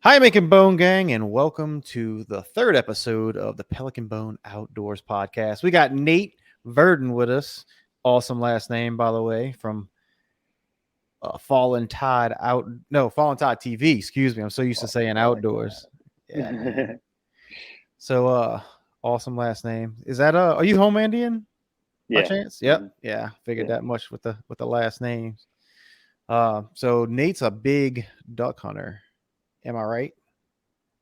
Hi, Making Bone Gang, and welcome to the third episode of the Pelican Bone Outdoors podcast. We got Nate Verdin with us. Awesome last name, by the way, from Fallen Tide Out. No, Fallen Tide TV. Excuse me. I'm so used to saying I like outdoors. that. Yeah, man. So, awesome last name. Is that Are you home Indian by Yeah. chance? Yep. Hmm. Yeah, figured Yeah. that much with the last names. So Nate's a big duck hunter. Am I right?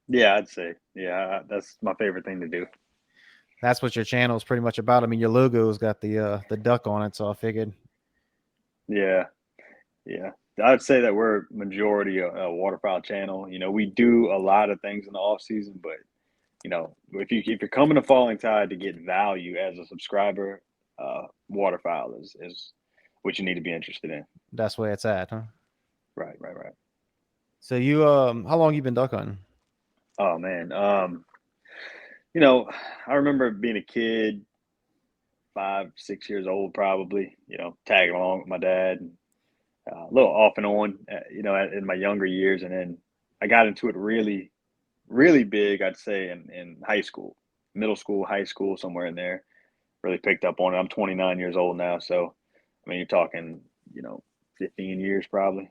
Yeah, I'd say. Yeah, that's my favorite thing to do. That's what your channel is pretty much about. I mean, your logo's got the duck on it, so I figured. Yeah. Yeah. I'd say that we're majority a waterfowl channel. We do a lot of things in the off season, but if you're coming to Falling Tide to get value as a subscriber, waterfowl is what you need to be interested in. That's where it's at, huh? Right, right, right. So how long you been duck hunting? Oh man. You know, I remember being a kid, 5, 6 years old, probably. Tagging along with my dad. A little off and on, in my younger years, and then I got into it really, really big. I'd say in high school, middle school, high school, somewhere in there. Really picked up on it. I'm 29 years old now, so I mean, you're talking, 15 years probably,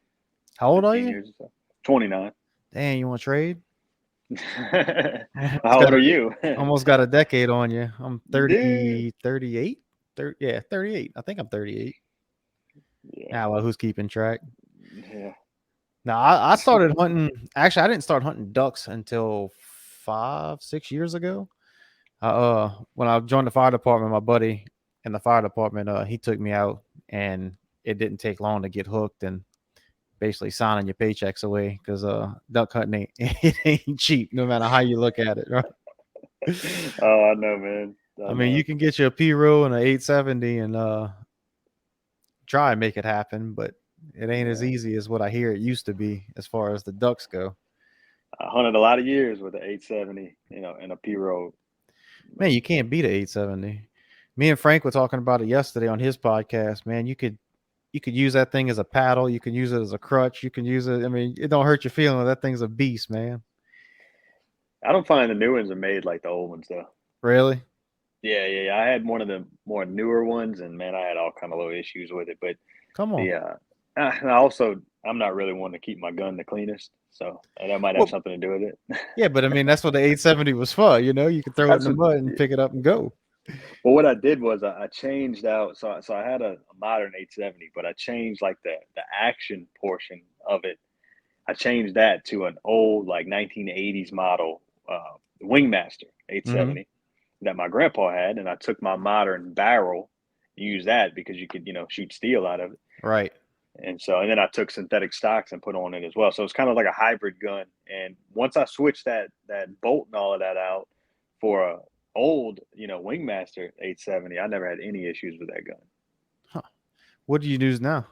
How old are 15 you? years or so. 29. Dang, you want to trade? Almost How old got are a you? almost got a decade on you. I'm Dude. 30, 38. 30, yeah, 38. I think I'm 38. Yeah, Ah, well, who's keeping track? yeah. Now, I started hunting. Actually, I didn't start hunting ducks until 5, 6 years ago. When I joined the fire department, my buddy in the fire department, he took me out, and it didn't take long to get hooked and basically signing your paychecks away because duck hunting ain't it ain't cheap no matter how you look at it. Right? Oh, I know, man. I I mean, you know. can get you a P roll and a 870 and try and make it happen, but it ain't as Yeah. easy as what I hear it used to be as far as the ducks go. I hunted a lot of years with an 870, and a P road. Man, you can't beat a 870. Me and Frank were talking about it yesterday on his podcast. Man, you could use that thing as a paddle. You can use it as a crutch. You can use it. I mean, it don't hurt your feeling. That thing's a beast, man. I don't find the new ones are made like the old ones though. Really? Yeah, yeah, yeah. I had one of the more newer ones, and man, I had all kind of little issues with it. But Come on. the and I also I'm not really one to keep my gun the cleanest, so that might have Well, something to do with it. yeah, but I mean that's what the 870 was for. You could throw it in That's the what. mud and pick it up and go. Well, what I did was I changed out. So I had a modern 870, but I changed like the action portion of it. I changed that to an old like 1980s model Wingmaster Hmm. 870 that my grandpa had, and I took my modern barrel, used that because you could shoot steel out of it, Right. and then I took synthetic stocks and put on it as well. So it's kind of like a hybrid gun. And once I switched that bolt and all of that out for a old Wingmaster 870, I never had any issues with that gun. Huh. What do you use now?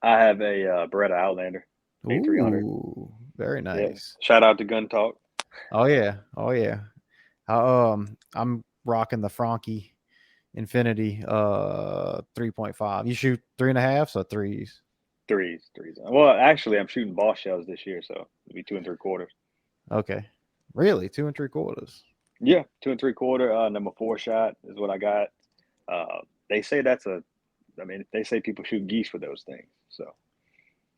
I have a Beretta Outlander A300. Ooh, very Yeah, nice. shout out to Gun Talk. Oh yeah. Oh yeah. I'm rocking the Franke Infinity 3.5. You shoot three and a half, so threes. Threes. Well, actually, I'm shooting boss shells this year, so it'll be 2 3/4. Okay. Really? 2 3/4. Yeah, 2 3/4. Number four shot is what I got. They say that's a. I mean, they say people shoot geese with those things, so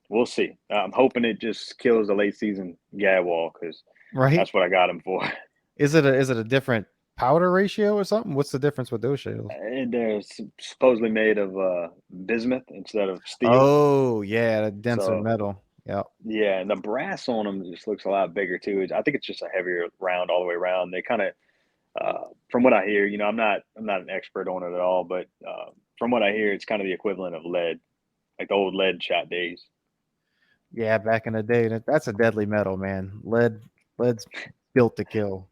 we'll see. I'm hoping it just kills the late season gadwall because Right? that's what I got him for. Is it a different powder ratio or something? What's the difference with those shells? And they're supposedly made of bismuth instead of steel. Oh yeah, the denser So metal. Yeah. yeah, and the brass on them just looks a lot bigger too. I think it's just a heavier round all the way around. They kind of, from what I hear, I'm not an expert on it at all, but from what I hear, it's kind of the equivalent of lead, like the old lead shot days. Yeah, back in the day, that's a deadly metal, man. Lead's built to kill.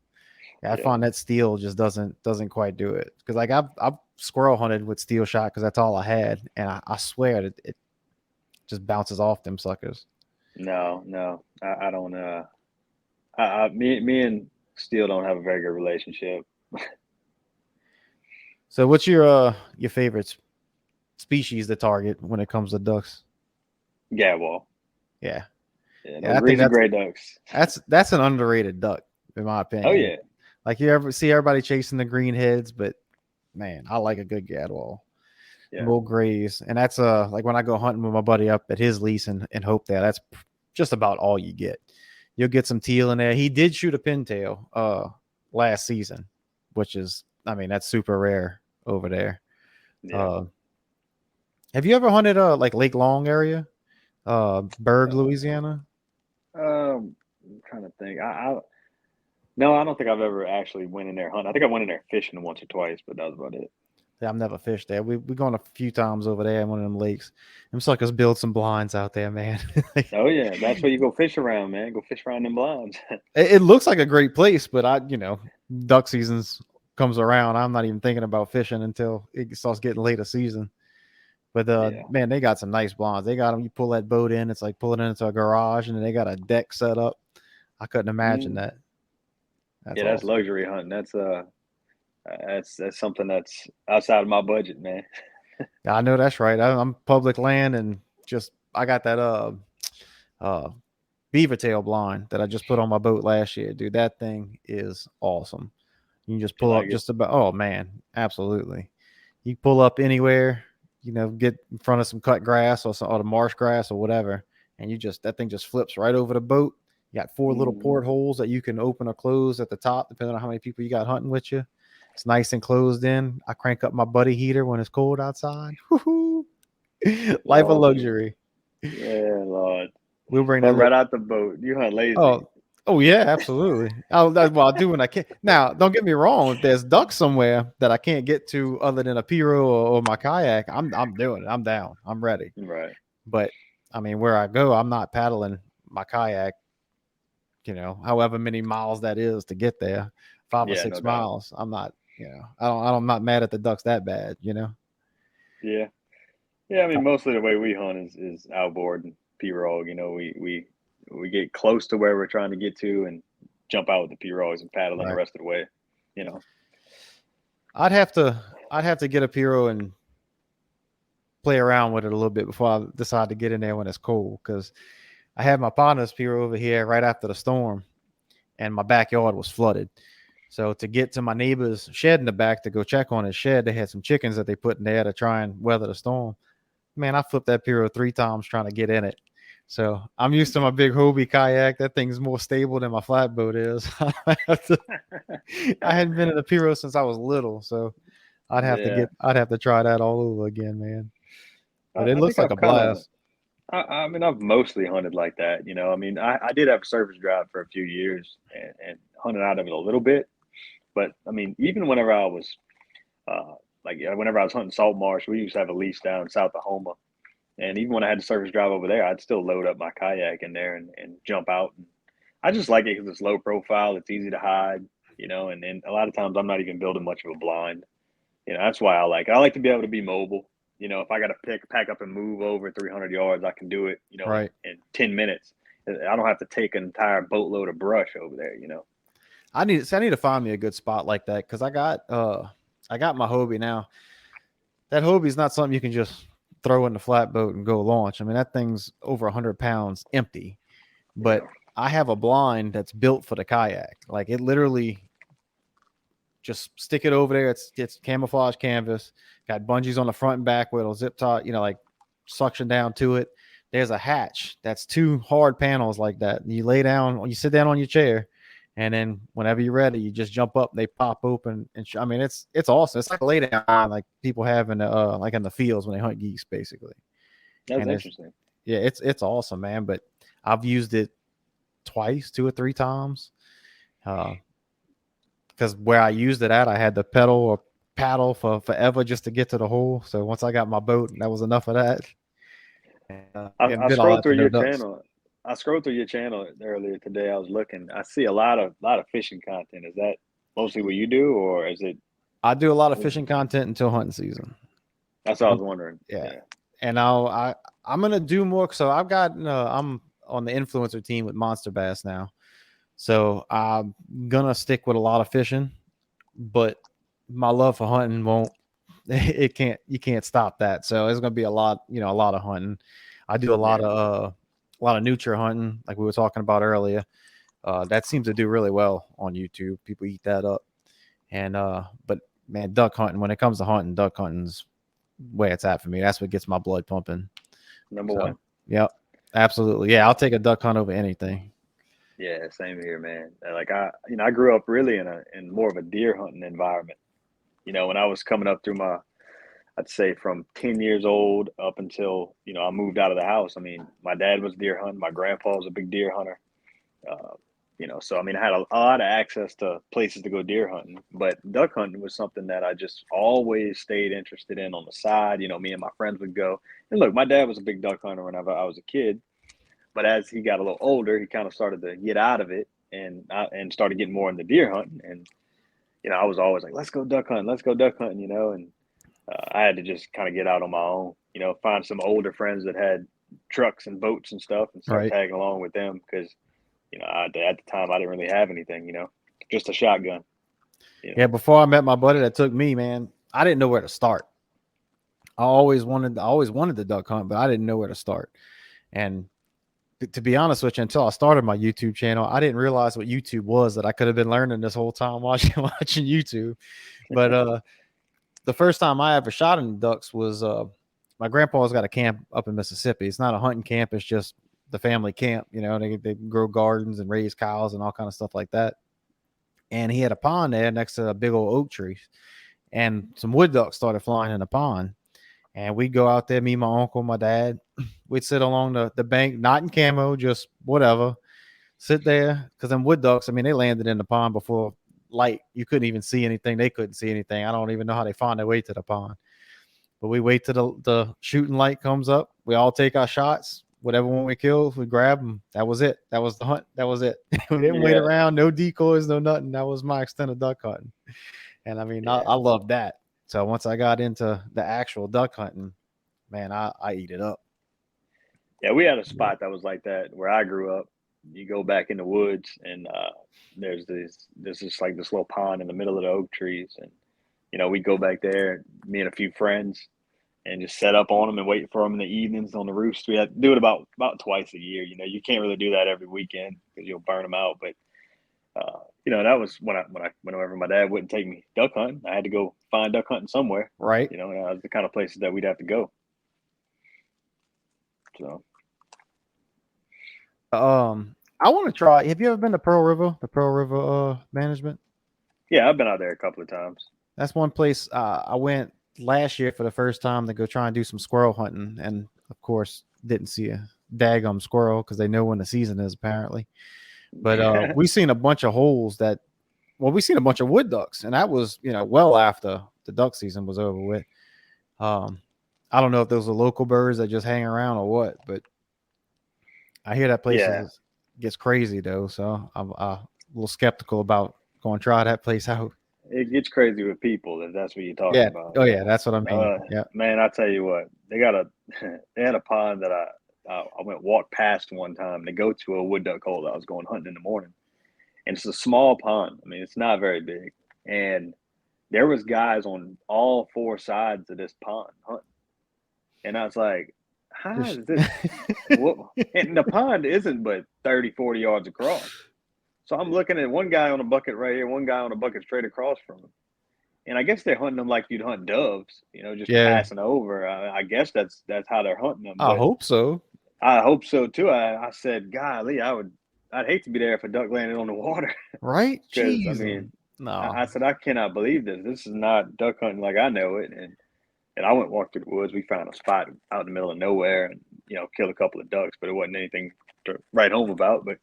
Yeah, I Yeah, find that steel just doesn't quite do it because like I've squirrel hunted with steel shot because that's all I had, and I swear it just bounces off them suckers. no, no, I don't. Me and steel don't have a very good relationship. So what's your favorite species to target when it comes to ducks? Gadwall. Yeah, Yeah, Yeah, those I think greasy gray ducks. that's an underrated duck, in my Oh opinion. yeah, Like you ever see everybody chasing the green heads, but man, I like a good gadwall. yeah. Bull grays, and that's like when I go hunting with my buddy up at his lease in Hopedale. That's just about all you get. You'll get some teal in there. He did shoot a pintail last season, which is, I mean, that's super rare over there. Yeah. Uh, have you ever hunted like Lake Long area, Berg, Uh, Louisiana? I'm trying to think. No, I don't think I've ever actually went in there hunting. I think I went in there fishing once or twice, but that was about it. Yeah, I've never fished there. We gone a few times over there in one of them lakes. Them suckers build some blinds out there, man. Oh yeah, that's where you go fish around, man. Go fish around them blinds. It looks like a great place, but duck seasons comes around. I'm not even thinking about fishing until it starts getting later season. But Yeah. man, they got some nice blinds. They got them. You pull that boat in, it's like pulling it into a garage, and then they got a deck set up. I couldn't imagine Mm. that. That's Yeah, that's awesome. luxury hunting. That's something that's outside of my budget, man. Yeah, I know that's right. I'm public land, and just I got that uh beaver tail blind that I just put on my boat last year, dude. That thing is awesome. You can just You pull like up it? just about. Oh man, absolutely. You pull up anywhere, get in front of some cut grass or the marsh grass or whatever, and that thing just flips right over the boat. You got four little Hmm. portholes that you can open or close at the top, depending on how many people you got hunting with you. It's nice and closed in. I crank up my buddy heater when it's cold outside. Woo-hoo. Life of Lord, luxury. yeah, Lord. We'll bring that Hunt right little. out the boat. You hunt lazy. Oh, oh yeah, absolutely. I'll do when I can. Now, don't get me wrong. If there's ducks somewhere that I can't get to other than a pirogue or my kayak, I'm doing it. I'm down. I'm ready. Right. But I mean, where I go, I'm not paddling my kayak. However many miles that is to get there, five or Yeah, no six doubt. miles. I'm not. I'm not mad at the ducks that bad. Yeah. Yeah, I mean, mostly the way we hunt is outboard and pirogue. We get close to where we're trying to get to and jump out with the pirogues and paddle in the Right. rest of the way. You know. I'd have to. I'd have to get a pirogue and play around with it a little bit before I decide to get in there when it's cold. Because I had my partner's pier over here right after the storm, and my backyard was flooded. So to get to my neighbor's shed in the back to go check on his shed, they had some chickens that they put in there to try and weather the storm. Man, I flipped that pier 3 times trying to get in it. So I'm used to my big Hobie kayak. That thing's more stable than my flatboat is. I hadn't been in a pier since I was little, so Yeah. I'd have to try that all over again, man. But it I looks think like I've a kind of. blast. I mean, I've mostly hunted like that. I mean, I did have a surface drive for a few years and hunted out of it a little bit. But I mean, even whenever I was whenever I was hunting salt marsh, we used to have a lease down south of Homa. And even when I had the surface drive over there, I'd still load up my kayak in there and jump out. And I just like it because it's low profile, it's easy to hide, and a lot of times I'm not even building much of a blind. That's why I like it. I like to be able to be mobile. If I got to pack up and move over 300 yards, I can do it, Right. in 10 minutes. I don't have to take an entire boatload of brush over there. I need to find me a good spot like that because I got my Hobie now. That Hobie's not something you can just throw in the flatboat and go launch. I mean, that thing's over 100 pounds empty. But Yeah. I have a blind that's built for the kayak. Like it literally just stick it over there. It's camouflage canvas, got bungees on the front and back where it'll zip tie, like suction down to it. There's a hatch that's two hard panels like that. You lay down, you sit down on your chair, and then whenever you're ready, you just jump up. And they pop open, and I mean, it's awesome. It's like a lay down like people have in the like in the fields when they hunt geese, basically. That's And it's interesting. yeah, it's awesome, man. But I've used it twice, 2 or 3 times. Because where I used it at, I had to pedal or paddle for forever just to get to the hole. So once I got my boat, that was enough of that. And I did all scrolled that for through no your ducks. channel. I scrolled through your channel earlier today. I was looking. I see a lot of fishing content. Is that mostly what you do, or is it? I do a lot of fishing content until hunting season. That's what I Um, was wondering. yeah, Yeah. and I'm gonna do more. So I'm on the influencer team with Monster Bass now. So I'm gonna stick with a lot of fishing, but my love for hunting won't. It can't. You can't stop that. So it's gonna be a lot. A lot of hunting. I do a lot Yeah. of a lot of nutria hunting, like we were talking about earlier. That seems to do really well on YouTube. People eat that up. And but man, duck hunting. When it comes to hunting, duck hunting's where it's at for me. That's what gets my blood pumping. Number So, one. yep, absolutely. Yeah, I'll take a duck hunt over anything. Yeah, same here, man. Like I grew up really in more of a deer hunting environment. When I was coming up through I'd say from 10 years old up until, I moved out of the house. I mean, my dad was deer hunting. My grandpa was a big deer hunter. Uh, so I mean, I had a lot of access to places to go deer hunting, but duck hunting was something that I just always stayed interested in on the side. Me and my friends would go. And look, my dad was a big duck hunter whenever I was a kid, but as he got a little older, he kind of started to get out of it and started getting more into deer hunting. And I was always like, let's go duck hunting, let's go duck hunting, and I had to just kind of get out on my own, find some older friends that had trucks and boats and stuff and start Right. tagging along with them because, at the time I didn't really have anything, just a shotgun. Yeah, before I met my buddy that took me, man, I didn't know where to start. I always wanted the duck hunt, but I didn't know where to start. And to be honest with you, until I started my YouTube channel, I didn't realize what YouTube was that I could have been learning this whole time watching YouTube. But the first time I ever shot in ducks was my grandpa's got a camp up in Mississippi. It's not a hunting camp, it's just the family camp. They grow gardens and raise cows and all kind of stuff like that. And he had a pond there next to a big old oak tree. And some wood ducks started flying in the pond. And we'd go out there, me, my uncle, my dad. We'd sit along the bank, not in camo, just whatever. Sit there. Because them wood ducks, I mean, they landed in the pond before light. You couldn't even see anything. They couldn't see anything. I don't even know how they find their way to the pond. But we wait till the shooting light comes up. We all take our shots. Whatever one we kill, we grab them. That was it. That was the hunt. That was it. We didn't wait Yeah, around. No decoys, no nothing. That was my extent of duck hunting. And I mean, yeah, I love that. So once I got into the actual duck hunting, man, I eat it up. yeah. We had a spot that was like that where I grew up. You go back in the woods, and there's just like this little pond in the middle of the oak trees, and we go back there, me and a few friends, and just set up on them and wait for them in the evenings on the roofs. We had to do it about twice a year. You can't really do that every weekend because you'll burn them out. But that was whenever my dad wouldn't take me duck hunting, I had to go find duck hunting somewhere. Right. And that was the kind of places that we'd have to go. So I want to try. Have you ever been to Pearl River? The Pearl River management. yeah, I've been out there a couple of times. That's one place I went last year for the first time to go try and do some squirrel hunting, and of course didn't see a daggum squirrel because they know when the season is apparently. But we seen a bunch of holes that. Well, we seen a bunch of wood ducks, and that was well after the duck season was over with. Um, I don't know if those are local birds that just hang around or what, but I hear that place Yeah, gets crazy though. So I'm a little skeptical about going to try that place out. it gets crazy with people if that's what you're talking Yeah. about. Oh yeah, that's what I mean. Uh, Yeah. man, I tell you what, they got a they had a pond that I went walk past one time to go to a wood duck hole that I was going hunting in the morning, and it's a small pond. I mean, it's not very big, and there was guys on all four sides of this pond hunting, and I was like, how Just is this? What? And the pond isn't but 30, 40 yards across. So I'm looking at one guy on a bucket right here, one guy on a bucket straight across from him. And I guess they're hunting them like you'd hunt doves, just yeah. passing over. I guess that's how they're hunting them. I But hope so. I hope so too. I said, golly, I'd hate to be there if a duck landed on the water Right? because I Jeez. mean, No. I said I cannot believe this. This is not duck hunting like I know it. And I went walk through the woods. We found a spot out in the middle of nowhere, and killed a couple of ducks, but it wasn't anything to write home about. But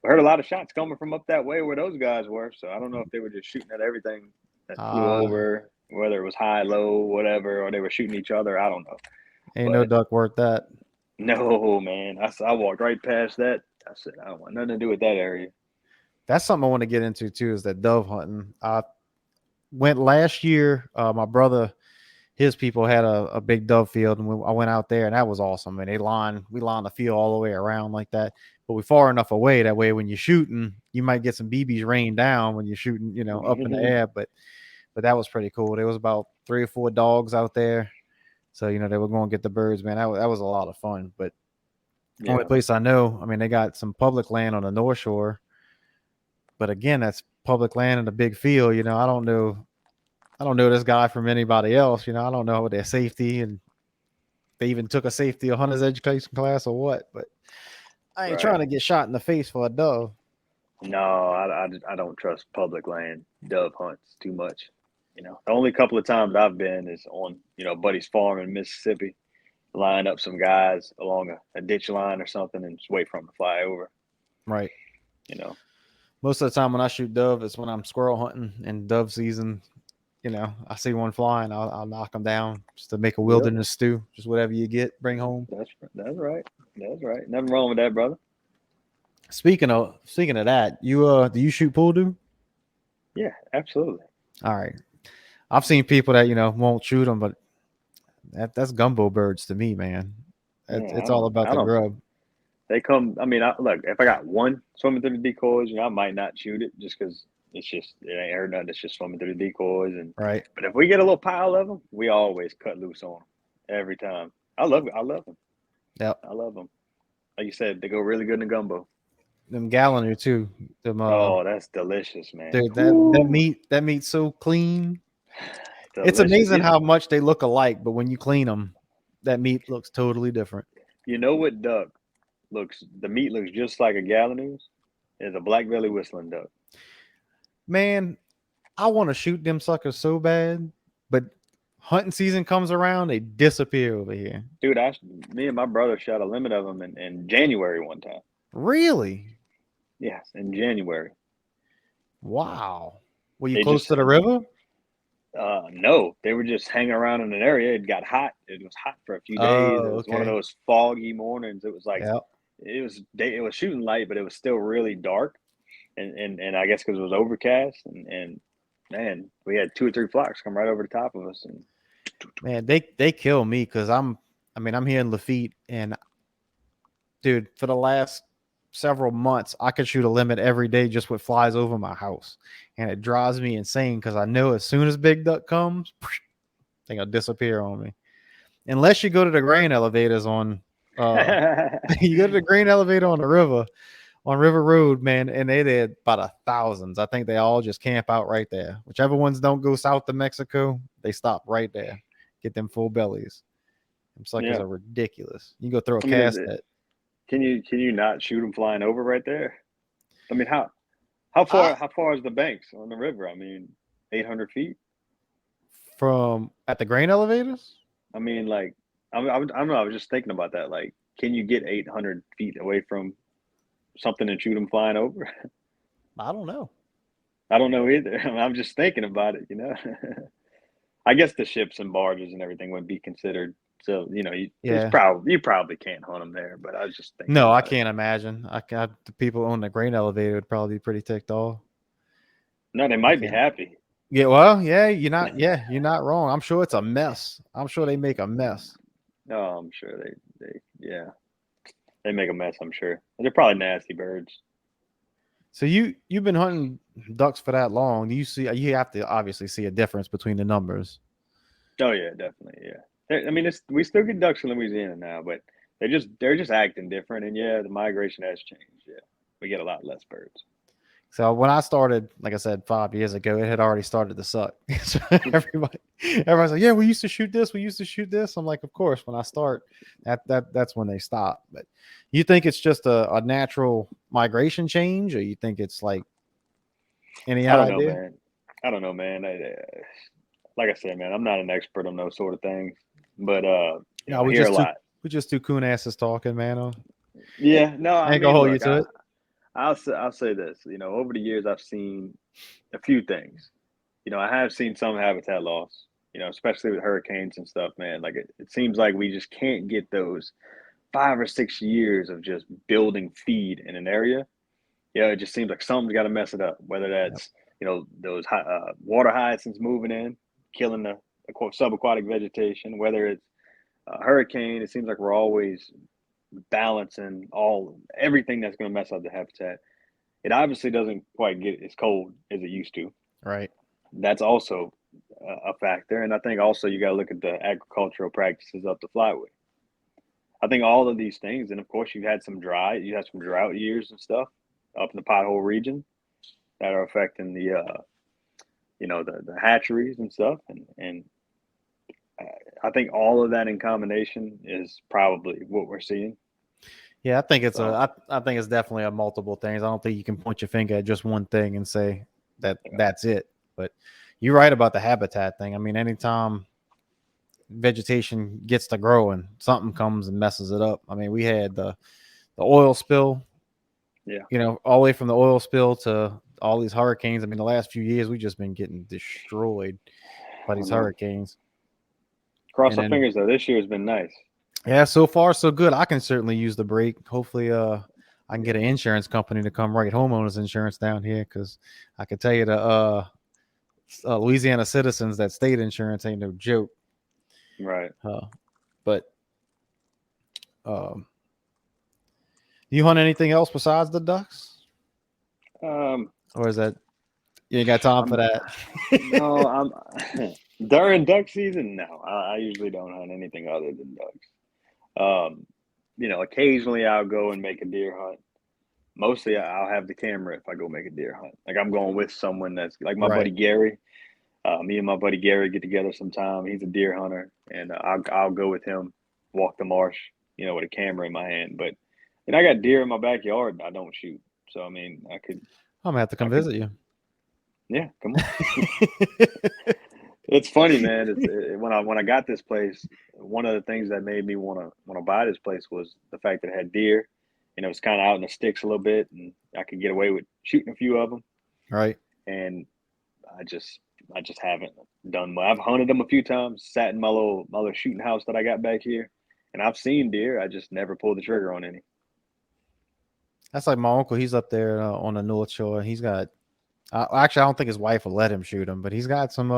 I heard a lot of shots coming from up that way where those guys were. So I don't know if they were just shooting at everything that flew Uh over, whether it was high, low, whatever, or they were shooting each other. I don't know. Ain't no But duck worth that. no, man, I walked right past that. I said, I don't want nothing to do with that area. That's something I want to get into too, is that dove hunting. I went last year. My brother, his people had a big dove field, and I went out there, and that was awesome. And we lined the field all the way around like that. But we far enough away that way when you're shooting, you might get some BBs rain down when you're shooting, up in the air. But that was pretty cool. There was about 3 or 4 dogs out there, so they were going to get the birds. Man, that was a lot of fun. But Only Yeah, place I know. I mean, they got some public land on the North Shore, but again, that's public land in a big field. I don't know. I don't know this guy from anybody else. I don't know their safety, and they even took a safety or hunter's education class or what. But I ain't right. trying to get shot in the face for a dove. No, I don't trust public land dove hunts too much. The only couple of times I've been is on, buddy's farm in Mississippi, line up some guys along a ditch line or something and just wait for them to fly over, Right. you know. Most of the time when I shoot dove, it's when I'm squirrel hunting in dove season. I see one flying, I'll knock them down just to make a Yep. wilderness stew. Just whatever you get, bring home. That's right. That's right. Nothing wrong with that, brother. Speaking of that, you do you shoot pool do? Yeah, absolutely. All right. I've seen people that won't shoot them, but that's gumbo birds to me, man. Yeah, It's all about I the don't. grub, They come. I mean, look. If I got one swimming through the decoys, I might not shoot it just because it ain't hurt nothing. It's just swimming through the decoys, right? but if we get a little pile of them, we always cut loose on them every time. I love it. I love them. Yep. I love them. Like you said, they go really good in the gumbo. Them galliner too. Them Oh, that's delicious, man. dude, Woo, that meat's so clean. It's delicious. amazing how much they look alike, but when you clean them, that meat looks totally different. You know what duck looks? The meat looks just like a Gallinose. Is a black belly whistling duck. Man, I want to shoot them suckers so bad, but hunting season comes around, they disappear over here. Dude, me and my brother shot a limit of them in January one time. Really? Yes, in January. Wow. Were you They close just to the river? no, they were just hanging around in an area. It got hot. It was hot for a few days. It Oh, was one of okay. those foggy mornings. It was like Yep. it was shooting light, but it was still really dark. And I guess because it was overcast and man, we had 2 or 3 flocks come right over the top of us. And Man, they kill me because I'm here in Lafitte, and dude, for the last several months, I could shoot a limit every day just what flies over my house, and it drives me insane because I know as soon as big duck comes, they're gonna disappear on me. Unless you go to the grain elevators on, uh, you go to the grain elevator on the river, on River Road, man, and they did about thousands. I think they all just camp out right there. Whichever ones don't go south to Mexico, they stop right there, get them full bellies. Them suckers yeah, are ridiculous. You go throw a I mean, cast net. can you not shoot them flying over right there? I mean, how I, far is the banks on the river? I mean, 800 feet. from at the grain elevators? I mean, like, I don't know. I was just thinking about that. Like, can you get 800 feet away from something and shoot them flying over? I don't know. I don't know either. I'm just thinking about it. I guess the ships and barges and everything would be considered. So Yeah. you probably can't hunt them there. But I was just thinking No, I about it. can't imagine. The people on the grain elevator would probably be pretty ticked off. No, they I might be can't. happy. Yeah, well, you're not wrong. I'm sure it's a mess. I'm sure they make a mess. No, I'm sure yeah, they make a mess. I'm sure they're probably nasty birds. So you've been hunting ducks for that long. You have to obviously see a difference between the numbers. Oh yeah, definitely. Yeah. I mean, we still get ducks in Louisiana now, but they're just acting different. And yeah, the migration has changed. Yeah, we get a lot less birds. So when I started, like I said, 5 years ago, it had already started to suck. So everybody's like, "Yeah, we used to shoot this. We used to shoot this." I'm like, "Of course." When I start, that's when they stop. But you think it's just a natural migration change, or you think it's like any I don't know, idea? man. I don't know, man. Like I said, man, I'm not an expert on those sort of things, but No, I hear a lot. we just two coon asses talking, man. Yeah, no, I I ain't gonna mean, hold you look, to it. I'll say this. Over the years, I've seen a few things. I have seen some habitat loss. Especially with hurricanes and stuff, man. Like it seems like we just can't get those 5 or 6 years of just building feed in an area. It just seems like something's got to mess it up. Whether Yep. that's those water hyacinths moving in, killing the subaquatic vegetation. Whether it's a hurricane, it seems like we're always balancing everything that's going to mess up the habitat. It obviously doesn't quite get as cold as it used to. Right. That's also a factor, and I think also you got to look at the agricultural practices up the flyway. I think all of these things, and of course you had some drought years and stuff up in the pothole region that are affecting the hatcheries and stuff, and I think all of that in combination is probably what we're seeing. Yeah, I think it's So I think it's definitely a multiple things. I don't think you can point your finger at just one thing and say that yeah, that's it. But you're right about the habitat thing. I mean, anytime vegetation gets to growing, something comes and messes it up. I mean, we had the oil spill, yeah, all the way from the oil spill to all these hurricanes. I mean, the last few years we've just been getting destroyed by I these know. hurricanes. Cross And our then fingers though. This year has been nice. yeah, so far so good. I can certainly use the break. Hopefully, I can get Yeah, an insurance company to come write homeowners insurance down here because I can tell you the Louisiana citizens that state insurance ain't no joke. right. But um, you hunt anything else besides the ducks, Um, or is that you ain't got time for I'm that? no, I'm during duck season. No, I usually don't hunt anything other than ducks. Um, occasionally I'll go and make a deer hunt. Mostly I'll have the camera if I go make a deer hunt. Like I'm going with someone that's like my buddy Right. Gary. Me and my buddy Gary get together sometime. He's a deer hunter, and I'll go with him, walk the marsh, with a camera in my hand. But I got deer in my backyard, and I don't shoot. So I mean, I'm gonna have to I come could, visit you. yeah, come on. It's funny, man. When I got this place, one of the things that made me want to buy this place was the fact that it had deer, and it was kind of out in the sticks a little bit, and I could get away with shooting a few of them. Right. And I just I just haven't done much. I've hunted them a few times, sat in my little shooting house that I got back here, and I've seen deer. I just never pulled the trigger on any. That's like my uncle. He's up there on the North Shore. He's got. Actually, I don't think his wife will let him shoot him, but he's got some.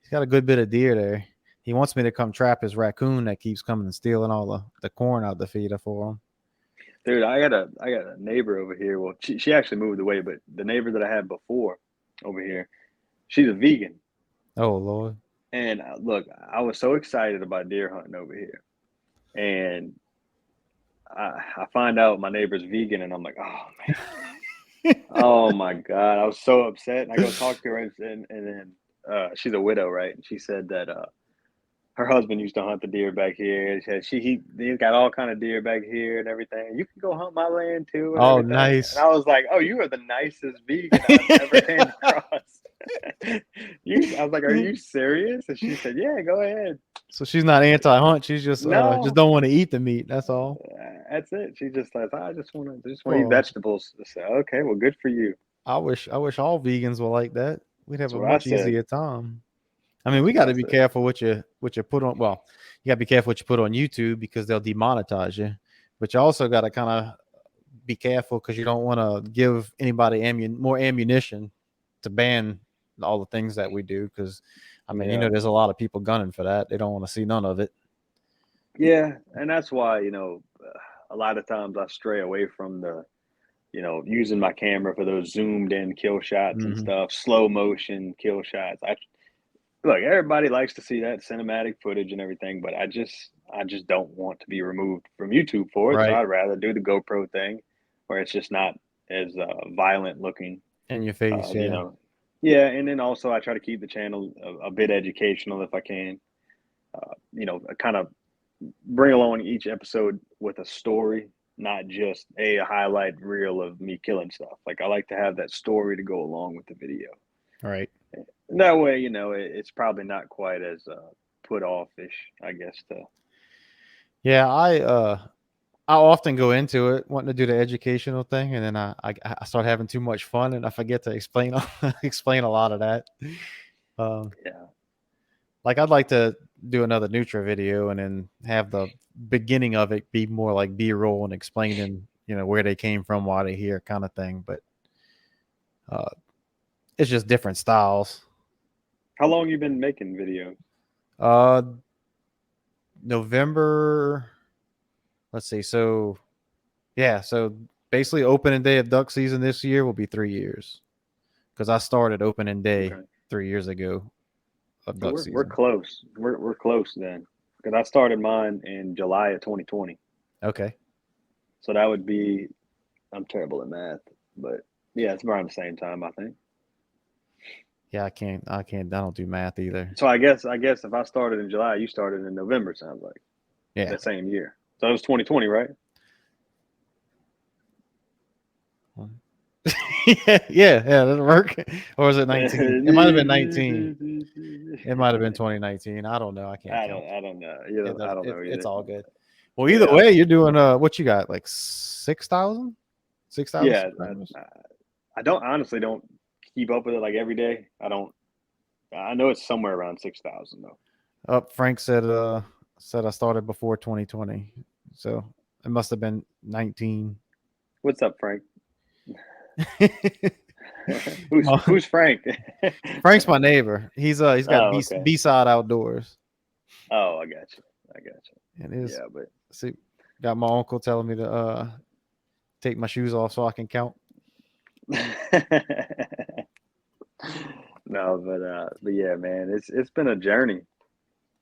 He's got a good bit of deer there. He wants me to come trap his raccoon that keeps coming and stealing all the corn out the feeder for him. Dude, I got a neighbor over here. Well, she actually moved away, but the neighbor that I had before over here, she's a vegan. Oh Lord. And look, I was so excited about deer hunting over here, and I find out my neighbor's vegan, and I'm like, oh man, oh my god, I was so upset. And I go talk to her, and then she's a widow, right? And she said that her husband used to hunt the deer back here. She said he's got all kind of deer back here and everything. You can go hunt my land too and Oh, everything. And nice. I was like, oh, you are the nicest vegan I've ever came across. I was like, are you serious? And she said, yeah, go ahead. So she's not anti-hunt. She's just No, don't want to eat the meat. That's all. that's it. She just like, I just want to eat Well, vegetables. I said, okay, well, good for you. I wish all vegans were like that. We'd have That's a what I much said. easier time. I mean, That's we what got I to be said. careful what you put on. Well, you got to be careful what you put on YouTube because they'll demonetize you. But you also got to kind of be careful because you don't want to give anybody more ammunition to ban all the things that we do. Because I mean, Yeah. there's a lot of people gunning for that. They don't want to see none of it. Yeah. And that's why, a lot of times I stray away from using my camera for those zoomed in kill shots and Hmm. stuff, slow motion kill shots. Look, everybody likes to see that cinematic footage and everything, but I just don't want to be removed from YouTube for it. So Right I'd rather do the GoPro thing, where it's just not as violent looking. in your face. You Yeah. know, yeah. And then also I try to keep the channel a bit educational if I can. Kind of bring along each episode with a story, not just a highlight reel of me killing stuff. Like I like to have that story to go along with the video. Right. And that way, it's probably not quite as put offish, I guess. Yeah. I often go into it wanting to do the educational thing, and then I start having too much fun, and I forget to explain explain a lot of that. Um, Yeah, like I'd like to do another Nutra video, and then have the beginning of it be more like B-roll and explaining, where they came from, why they're here, kind of thing. But uh, it's just different styles. how long you been making videos? Uh, November. Let's see. So yeah. So basically, opening day of duck season this year will be 3 years because I started opening day Okay, 3 years ago of so duck we're season. close. We're close then. because I started mine in July of 2020. Okay. So that would be, I'm terrible at math, but yeah, it's around the same time, I think. Yeah, I don't do math either. So I guess if I started in July, you started in November, sounds like Yeah. that same year. So it was 2020, right? Yeah, that'll work. Or was it 19? It might have been 19. It might have been 2019. I don't know. I can't count. I don't know. You It know, I does. don't know It's either. all good. Well, either Yeah, way, you're doing what you got, like 6,000, 6,000 yeah. subscribers. I don't honestly don't keep up with it like every day. I don't. I know it's somewhere around 6,000 though. Frank said I started before 2020, so it must have been 19. What's up, Frank? who's No, who's Frank? Frank's my neighbor. He's got Oh, okay. B-side outdoors, Oh, I got you. I got and you. his Yeah, but see got my uncle telling me to take my shoes off so I can count. no, but yeah, man, it's been a journey.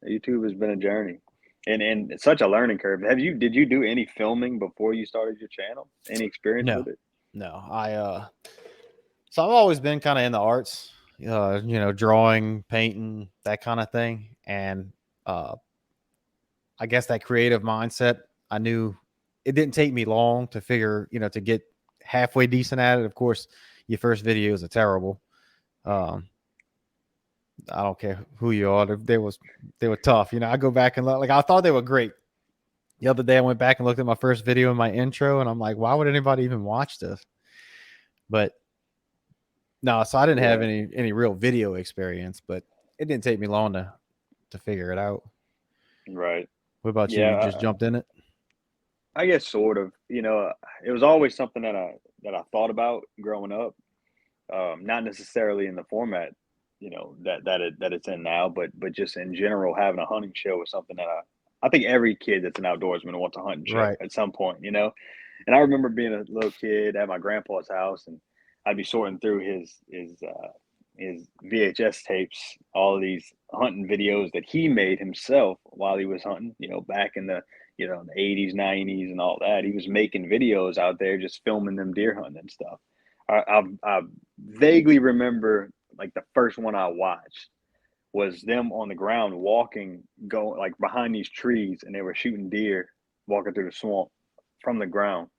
YouTube has been a journey, and it's such a learning curve. Did you do any filming before you started your channel? Any experience No, with it? no, so I've always been kind of in the arts, drawing, painting, that kind of thing, and uh, I guess that creative mindset. I knew it didn't take me long to figure, to get halfway decent at it. Of course, your first videos are terrible. Um, I don't care who you are. They were tough. I go back and look, like I thought they were great. The other day I went back and looked at my first video in my intro, and I'm like, why would anybody even watch this? But no, so I didn't have Yeah, any real video experience, but it didn't take me long to figure it out. right. What about you? You Yeah, just jumped in it? I guess sort of. It was always something that I thought about growing up. Not necessarily in the format, that it's in now, but just in general, having a hunting show is something that I think every kid that's an outdoorsman wants a hunting show Right. at some point. And I remember being a little kid at my grandpa's house, and I'd be sorting through his VHS tapes, all of these hunting videos that he made himself while he was hunting. Back in the 80s, 90s, and all that. He was making videos out there, just filming them deer hunting and stuff. I vaguely remember like the first one I watched was them on the ground walking, going like behind these trees, and they were shooting deer walking through the swamp from the ground.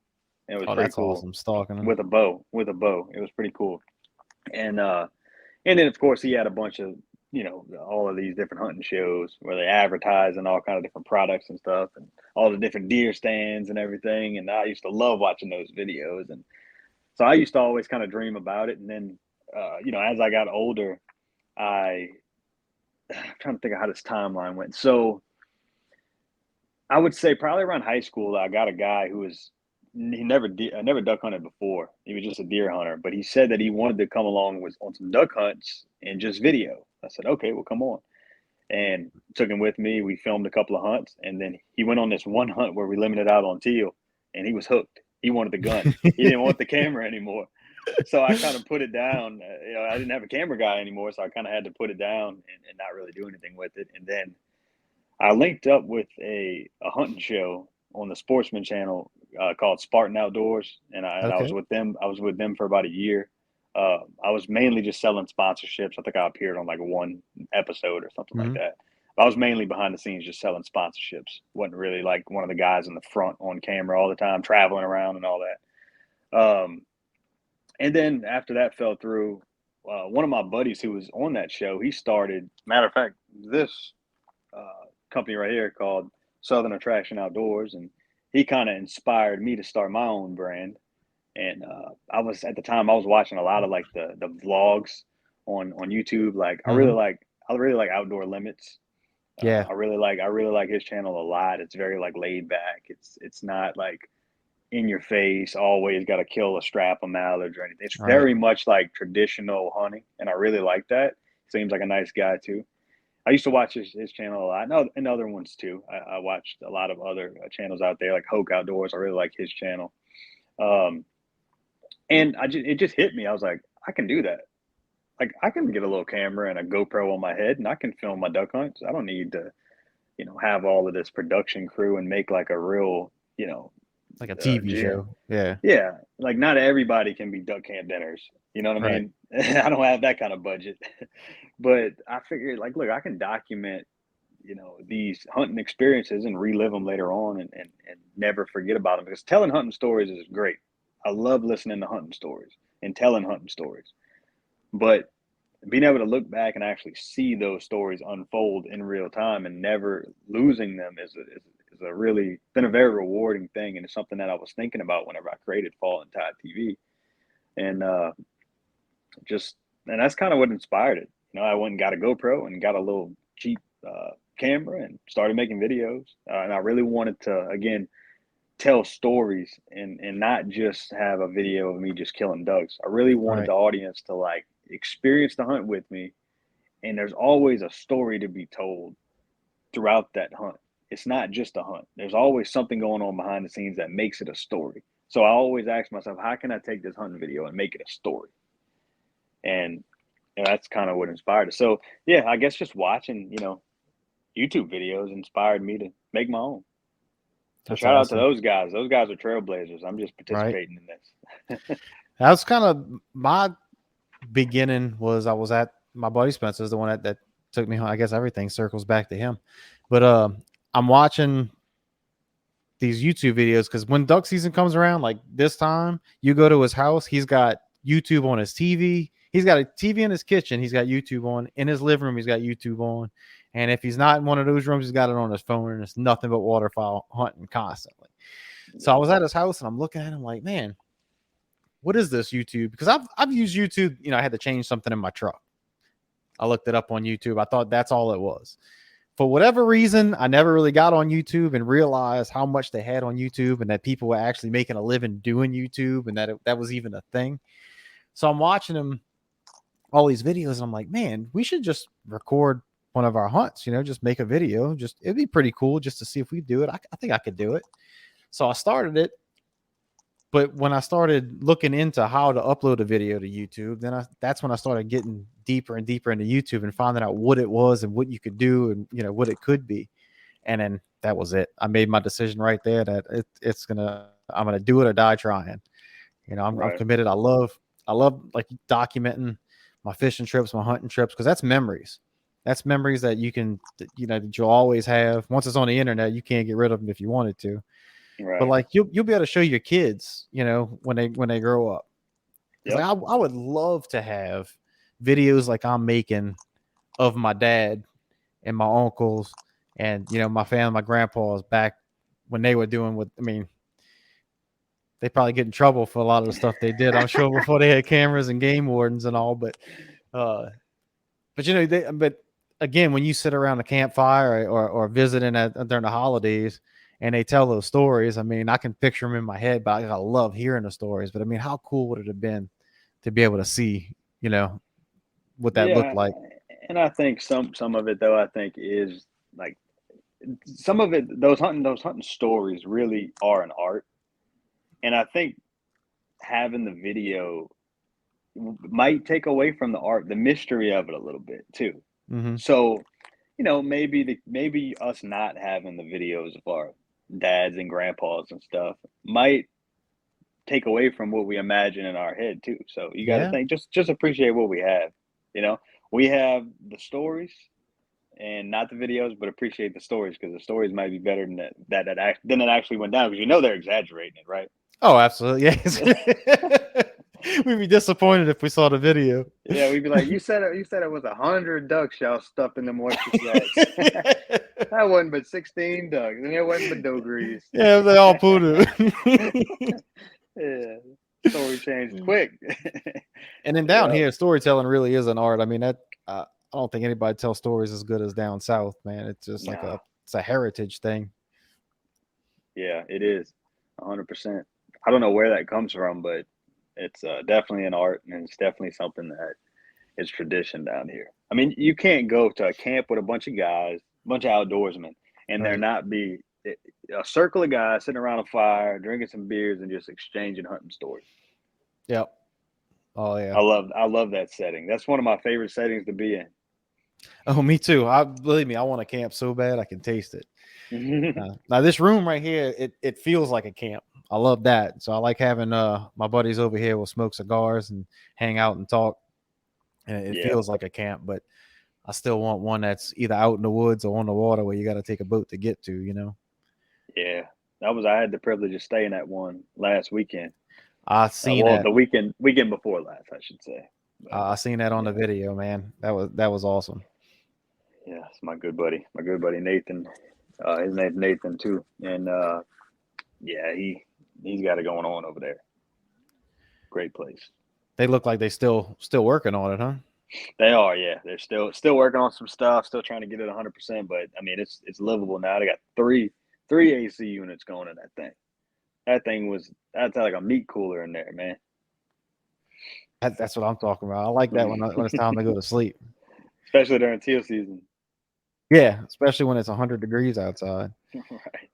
And it was Oh, pretty that's cool awesome. Stalking them. with a bow. With a bow, it was pretty cool. And then of course he had a bunch of all of these different hunting shows where they advertise and all kind of different products and stuff, and all the different deer stands and everything. And I used to love watching those videos, and so I used to always kind of dream about it. And then as I got older, I I'm trying to think of how this timeline went. So I would say probably around high school, I got a guy who was he never duck hunted before. He was just a deer hunter, but he said that he wanted to come along with on some duck hunts and just video. I said, okay, well, come on, and took him with me. We filmed a couple of hunts, and then he went on this one hunt where we limited out on teal, and he was hooked. He wanted the gun. He didn't want the camera anymore. So I kind of put it down. I didn't have a camera guy anymore, so I kind of had to put it down and not really do anything with it. And then I linked up with a hunting show on the Sportsman channel called Spartan Outdoors, and I was Okay. with them. I was with them for about a year. I was mainly just selling sponsorships. I think I appeared on like one episode or something like Hmm. that. I was mainly behind the scenes just selling sponsorships. wasn't really like one of the guys in the front on camera all the time, traveling around and all that. And then after that fell through, one of my buddies who was on that show, he started. Matter of fact, this company right here called Southern Attraction Outdoors, and he kind of inspired me to start my own brand. And I was at the time I was watching a lot of like the vlogs on YouTube. Like Hmm. I really like Outdoor Limits. Yeah. I really like his channel a lot. It's very like laid back. It's not like in your face, always got to kill a strap of mallards or anything. It's Right. very much like traditional hunting, and I really like that. Seems like a nice guy too. I used to watch his channel a lot, and other ones too. I watched a lot of other channels out there, like Hoke Outdoors. I really like his channel, um, and it just hit me. I was like, I can do that. Like I can get a little camera and a GoPro on my head, and I can film my duck hunts. I don't need to have all of this production crew and make like a real, Like a TV gym. show. Yeah. Yeah, like not everybody can be duck camp dinners. You know what I Right. mean? I don't have that kind of budget, but I figured like, look, I can document, these hunting experiences and relive them later on and never forget about them because telling hunting stories is great. I love listening to hunting stories and telling hunting stories, but being able to look back and actually see those stories unfold in real time and never losing them is a really been a very rewarding thing, and it's something that I was thinking about whenever I created Fall and Tide TV, and just and that's kind of what inspired it. I went and got a GoPro and got a little cheap camera and started making videos, and I really wanted to again tell stories and not just have a video of me just killing ducks. I really wanted Right. the audience to like experience the hunt with me, and there's always a story to be told throughout that hunt. It's not just a hunt. There's always something going on behind the scenes that makes it a story. So I always ask myself, how can I take this hunting video and make it a story? And that's kind of what inspired it. So yeah, I guess just watching, YouTube videos inspired me to make my own. So That's shout out to awesome. those guys. Those guys are trailblazers. I'm just Right. participating in this. That was kind of my beginning. Was I was at my buddy Spencer's, the one that took me home. I guess everything circles back to him. But I'm watching these YouTube videos because when duck season comes around, like this time, you go to his house, he's got YouTube on his TV. He's got a TV in his kitchen. He's got YouTube on. In his living room, he's got YouTube on. And if he's not in one of those rooms, he's got it on his phone, and it's nothing but waterfowl hunting constantly. So I Yeah. was at his house, and I'm looking at him like, man, what is this YouTube? Because I've used YouTube. I had to change something in my truck. I looked it up on YouTube. I thought that's all it was. For whatever reason, I never really got on YouTube and realized how much they had on YouTube and that people were actually making a living doing YouTube and that was even a thing. So I'm watching them, all these videos, and I'm like, man, we should just record one of our hunts, just make a video. Just it'd be pretty cool just to see if we do it. I think I could do it. So I started it. But when I started looking into how to upload a video to YouTube, that's when I started getting deeper and deeper into YouTube and finding out what it was and what you could do and what it could be. And then that was it. I made my decision right there that I'm gonna do it or die trying. I'm Right. committed. I love like documenting my fishing trips, my hunting trips, because that's memories. That's memories that that you'll always have. Once it's on the internet, you can't get rid of them if you wanted to. But Right. like you'll be able to show your kids, when they grow up. Because Yep. like I would love to have videos like I'm making of my dad and my uncles and my family, my grandpas back when they were doing what I mean. They probably get in trouble for a lot of the stuff they did. I'm sure before they had cameras and game wardens and all, uh, but again, when you sit around a campfire or visiting during the holidays and they tell those stories, I mean, I can picture them in my head, but I love hearing the stories. But I mean, how cool would it have been to be able to see, what that looked Yeah, like? and I think some of it though I think is like some of it those hunting stories really are an art, and I think having the video might take away from the art, the mystery of it a little bit too. Mm-hmm. So, maybe us not having the videos of our dads and grandpas and stuff might take away from what we imagine in our head too. So you got to Yeah, think, just appreciate what we have. You know, we have the stories and not the videos, but appreciate the stories because the stories might be better than than it actually went down because they're exaggerating it, right? oh, absolutely, yes. We'd be disappointed if we saw the video. Yeah, we'd be like, you said it was 100 ducks y'all stuffed in them oyster sacks. That wasn't but 16 ducks, and it wasn't but dough grease. Yeah, they all pulled it. Yeah, story changed quick. And then down Yeah, here, storytelling really is an art. I mean, I don't think anybody tells stories as good as down south, man. It's just like nah, it's a heritage thing. yeah, it is 100%. I don't know where that comes from, but it's definitely an art, and it's definitely something that is tradition down here. I mean, you can't go to a camp with a bunch of guys, a bunch of outdoorsmen, and there Right. not be a circle of guys sitting around a fire, drinking some beers, and just exchanging hunting stories. Yep. Oh yeah. I love that setting. That's one of my favorite settings to be in. Oh, me too. I believe me, I want to camp so bad I can taste it. Now this room right here, it feels like a camp. I love that. So I like having my buddies over here will smoke cigars and hang out and talk, and it Yeah, feels like a camp. But I still want one that's either out in the woods or on the water where you got to take a boat to get to. yeah. I had the privilege of staying at one last weekend. I seen Well, that. the weekend before last, I should say. But I seen that on the yeah, video, man. That was awesome. yeah, it's my good buddy Nathan. His name's Nathan too, and yeah, he's got it going on over there. Great place. They look like they still working on it, huh? They are, yeah. They're still working on some stuff, still trying to get it 100%. But I mean, it's livable now. They got three AC units going in that thing. That's like a meat cooler in there, man. That's what I'm talking about. I like that when it's time to go to sleep. Especially during teal season. Yeah, especially when it's 100 degrees outside. Right.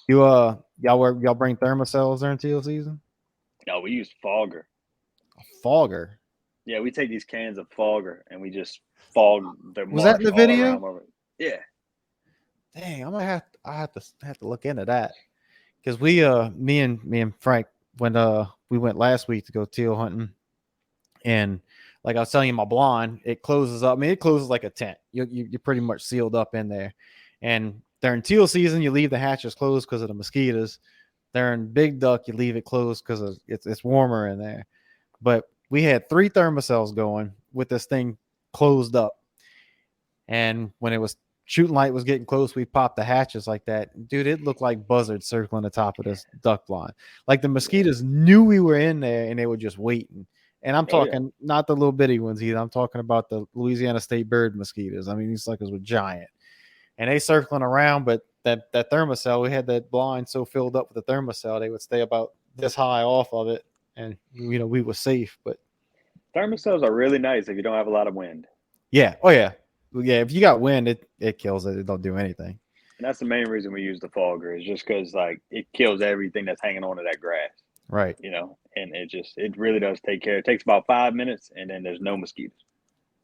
Y'all bring thermocells during teal season? No, we use fogger. A fogger. Yeah, we take these cans of fogger and we just fog the Was that in marsh the all video? around over. Yeah. Dang, I have to look into that because me and Frank when we went last week to go teal hunting, and like I was telling you, my blind it closes up. I mean, it closes like a tent. You're pretty much sealed up in there, and during teal season you leave the hatches closed because of the mosquitoes. During big duck you leave it closed because it's warmer in there. But we had 3 thermocells going with this thing closed up. And when it was shooting light was getting close, we popped the hatches like that. Dude, it looked like buzzards circling the top of this duck blind. Like the Yeah. mosquitoes knew we were in there and they were just waiting. And I'm Oh yeah. talking not the little bitty ones either. I'm talking about the Louisiana state bird mosquitoes. I mean, these suckers were giant. And they circling around, but that thermocell, we had that blind so filled up with the thermocell, they would stay about this high off of it. And we were safe. But Thermocells are really nice if you don't have a lot of wind. yeah, oh yeah. Yeah, if you got wind, it kills it. It don't do anything. And that's the main reason we use the fogger is just because like it kills everything that's hanging onto that grass, Right. and it really does take care. It takes about 5 minutes and then there's no mosquitoes.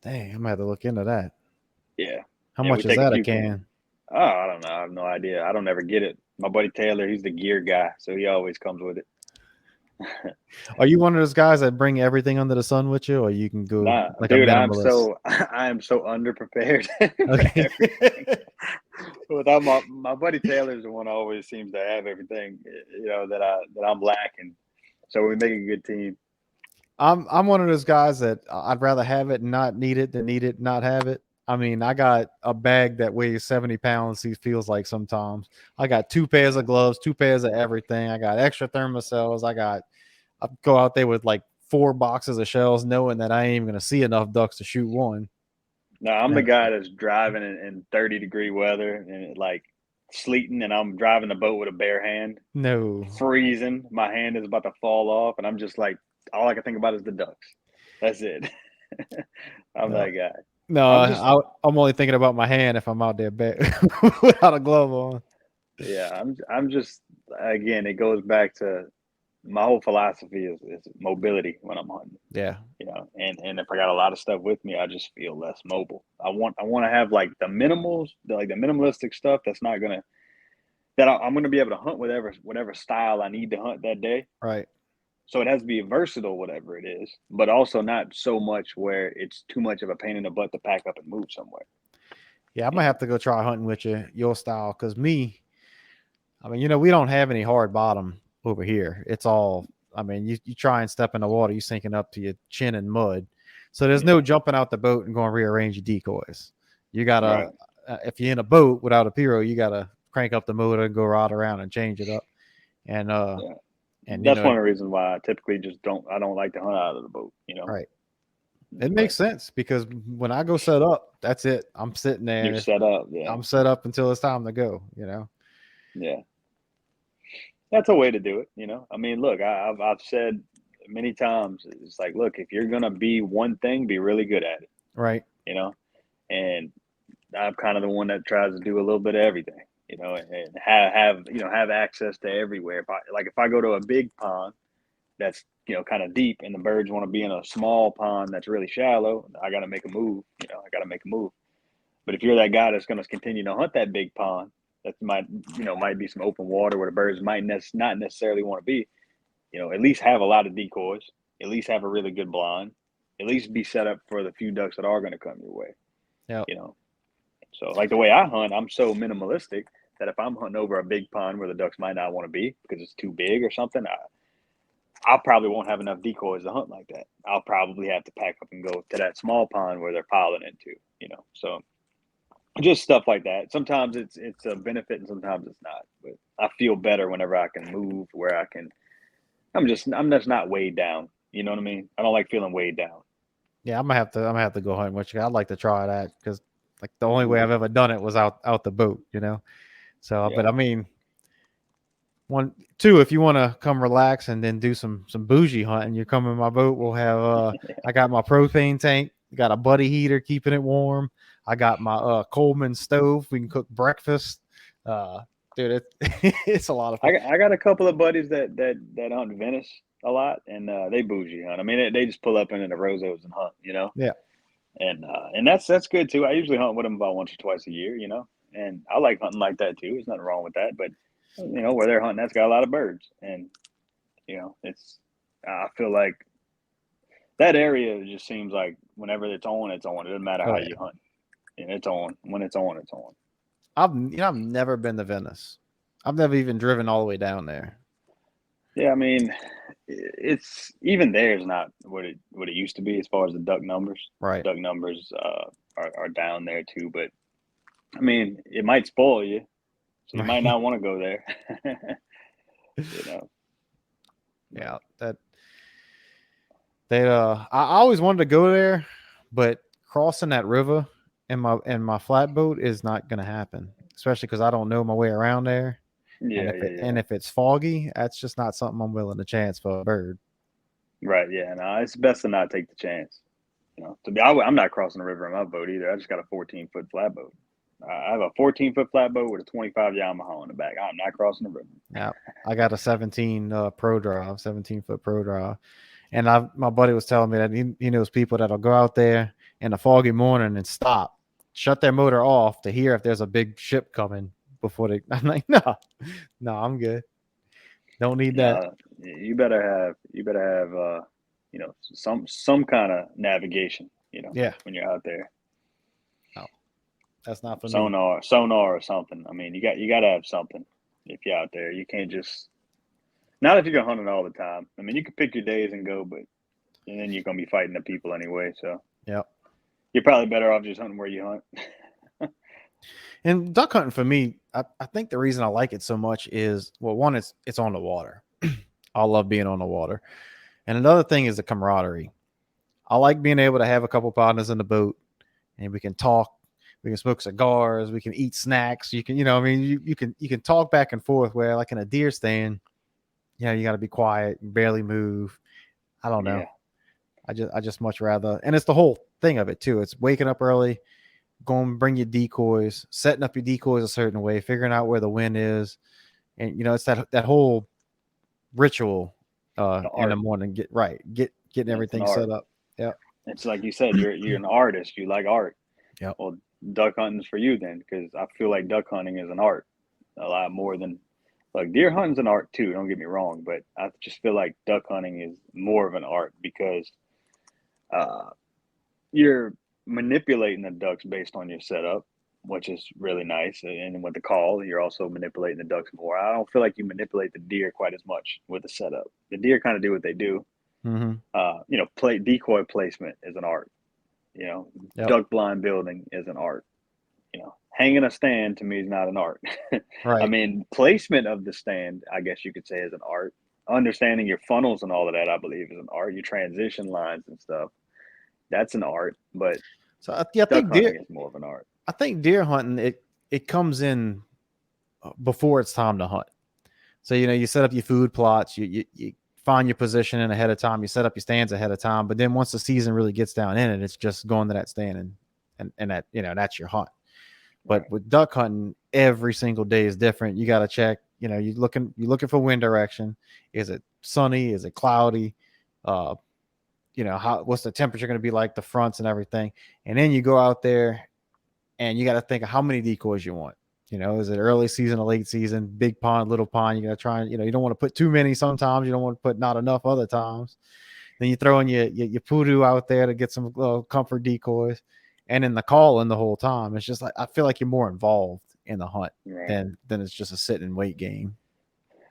Dang, I'm gonna have to look into that. Yeah. How Yeah, we much is take a that a few. can? Oh, I don't know. I have no idea. I don't ever get it. My buddy Taylor, he's the gear guy, so he always comes with it. Are you one of those guys that bring everything under the sun with you, or you can go Nah, like a dude, minimalist? I am so underprepared for Okay. everything. Without my buddy Taylor's the one who always seems to have everything, that I'm lacking. So we make a good team. I'm one of those guys that I'd rather have it and not need it than need it and not have it. I mean, I got a bag that weighs 70 pounds. He feels like sometimes I got 2 pairs of gloves, 2 pairs of everything. I got extra thermocells. I go out there with like 4 boxes of shells, knowing that I ain't even gonna see enough ducks to shoot one. No, I'm the And guy that's driving in 30-degree weather and like sleeting, and I'm driving the boat with a bare hand, no, freezing. My hand is about to fall off, and I'm just like, all I can think about is the ducks. That's it. I'm no, that guy. no, I'm just I'm only thinking about my hand if I'm out there without a glove on. Yeah, I'm just again, it goes back to my whole philosophy is mobility when I'm hunting, Yeah, and if I got a lot of stuff with me, I just feel less mobile. I want to have like the minimals, like the minimalistic stuff that's not gonna that I'm gonna be able to hunt whatever style I need to hunt that day. right. So it has to be versatile, whatever it is, but also not so much where it's too much of a pain in the butt to pack up and move somewhere. Yeah, I'm You gonna know, have to go try hunting with your style, because I mean, we don't have any hard bottom over here. It's all, I mean, you try and step in the water, you're sinking up to your chin in mud. So there's no yeah, jumping out the boat and going to rearrange your decoys. You gotta, right. if you're in a boat without a pirogue, you gotta crank up the motor and go right around and change it up. And Yeah, and that's one of the reasons why I typically I don't like to hunt out of the boat. right. It But makes sense because when I go set up, that's it. I'm sitting there, you're and set up. Yeah, I'm set up until it's time to go. yeah. That's a way to do it. I mean, look, I've said many times, it's like, look, if you're gonna be one thing, be really good at it. Right. You know, and I'm kind of the one that tries to do a little bit of everything. And have access to everywhere. If I go to a big pond that's kind of deep, and the birds want to be in a small pond that's really shallow, I got to make a move. I got to make a move. But if you're that guy that's going to continue to hunt that big pond, that might be some open water where the birds might not necessarily want to be. At least have a lot of decoys. At least have a really good blind. At least be set up for the few ducks that are going to come your way. Yeah. So like the way I hunt, I'm so minimalistic that if I'm hunting over a big pond where the ducks might not want to be because it's too big or something, I probably won't have enough decoys to hunt like that. I'll probably have to pack up and go to that small pond where they're piling into. So just stuff like that. Sometimes it's a benefit and sometimes it's not. But I feel better whenever I can move where I can. I'm just not weighed down. You know what I mean? I don't like feeling weighed down. Yeah, I'm gonna have to go hunting with you. I'd like to try that because like the only way I've ever done it was out the boat. So, Yeah. but I mean, two, if you want to come relax and then do some bougie hunting, you come in my boat. We'll have I got my propane tank, got a buddy heater keeping it warm. I got my Coleman stove. We can cook breakfast. Dude, it's a lot of fun. I got a couple of buddies that hunt Venice a lot, and they bougie hunt. I mean, they just pull up into the Rosos and hunt. Yeah. And that's good too. I usually hunt with them about once or twice a year. And I like hunting like that too. There's nothing wrong with that, but where they're hunting, that's got a lot of birds, and it's. I feel like that area just seems like whenever it's on, it's on. It doesn't matter how you hunt, and it's on. When it's on, it's on. I've never been to Venice. I've never even driven all the way down there. Yeah, I mean, it's even there is not what it used to be as far as the duck numbers. Right. Duck numbers are down there too, but I mean, it might spoil you, so you might not want to go there. Yeah, I always wanted to go there, but crossing that river in my flatboat is not going to happen, especially because I don't know my way around there. Yeah, and if it's foggy, that's just not something I'm willing to chance for a bird. Right. Yeah. No, it's best to not take the chance. I'm not crossing the river in my boat either. I just got a 14-foot flatboat. I have a 14-foot flatboat with a 25 Yamaha on the back. I'm not crossing the river. Yeah, I got a 17-foot pro drive, and my buddy was telling me that he knows people that'll go out there in a foggy morning and shut their motor off to hear if there's a big ship coming before they. I'm like, no, I'm good. Don't need that. You better have some kind of navigation. Yeah. When you're out there. No, that's not for me. Sonar or something. I mean, you got to have something if you're out there. You can't just. Not if you're gonna hunt it all the time. I mean, you can pick your days and go, and then you're gonna be fighting the people anyway. So yeah, you're probably better off just hunting where you hunt. And duck hunting for me, I think the reason I like it so much is, well, one, it's on the water. I love being on the water, and another thing is the camaraderie. I like being able to have a couple partners in the boat, and we can talk. We can smoke cigars. We can eat snacks. You can, you can talk back and forth. Where like in a deer stand, you got to be quiet, barely move. I don't know. Yeah. I just much rather, and it's the whole thing of it too. It's waking up early, going bring your decoys, setting up your decoys a certain way, figuring out where the wind is, and it's that whole ritual in the morning. Getting everything set up. Yeah, it's like you said, you're an artist. You like art. Yeah. Well, duck hunting's for you then, because I feel like duck hunting is an art a lot more than. Like deer hunting's an art too, don't get me wrong, but I just feel like duck hunting is more of an art because you're manipulating the ducks based on your setup, which is really nice. And with the call, you're also manipulating the ducks more. I don't feel like you manipulate the deer quite as much with the setup. The deer kind of do what they do. Mm-hmm. Decoy placement is an art. Yep. Duck blind building is an art. Hanging a stand to me is not an art. Right. I mean, placement of the stand, I guess you could say, is an art. Understanding your funnels and all of that, I believe, is an art. Your transition lines and stuff, that's an art. But so I think deer is more of an art. I think deer hunting it comes in before it's time to hunt. So you set up your food plots, you find your position ahead of time, you set up your stands ahead of time. But then once the season really gets down in it, it's just going to that stand and that that's your hunt. But with duck hunting, every single day is different. You got to check. You're looking for wind direction. Is it sunny? Is it cloudy? uh, what's the temperature going to be like, the fronts and everything. And then you go out there and you got to think of how many decoys you want. Is it early season or late season, big pond, little pond? You got to try, you don't want to put too many sometimes. You don't want to put not enough other times. Then you throw in your poodoo out there to get some comfort decoys, and then the calling the whole time. It's just like I feel like you're more involved in the hunt Right. than it's just a sit and wait game.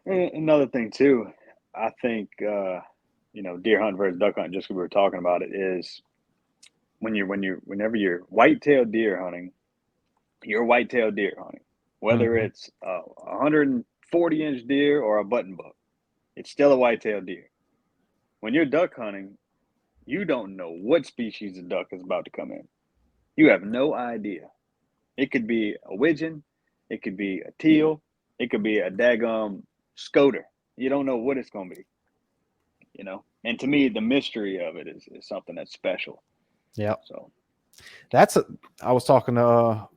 And another thing too, I think deer hunt versus duck hunt. Just 'cause we were talking about it is whenever you're white-tailed deer hunting, you're white-tailed deer hunting, whether Mm-hmm. it's a 140-inch deer or a button buck, it's still a white-tailed deer. When you're duck hunting, you don't know what species of duck is about to come in. You have no idea. It could be a widgeon, it could be a teal, it could be a daggum scoter. You don't know what it's going to be. And to me, the mystery of it is something that's special. Yeah, So, I was talking to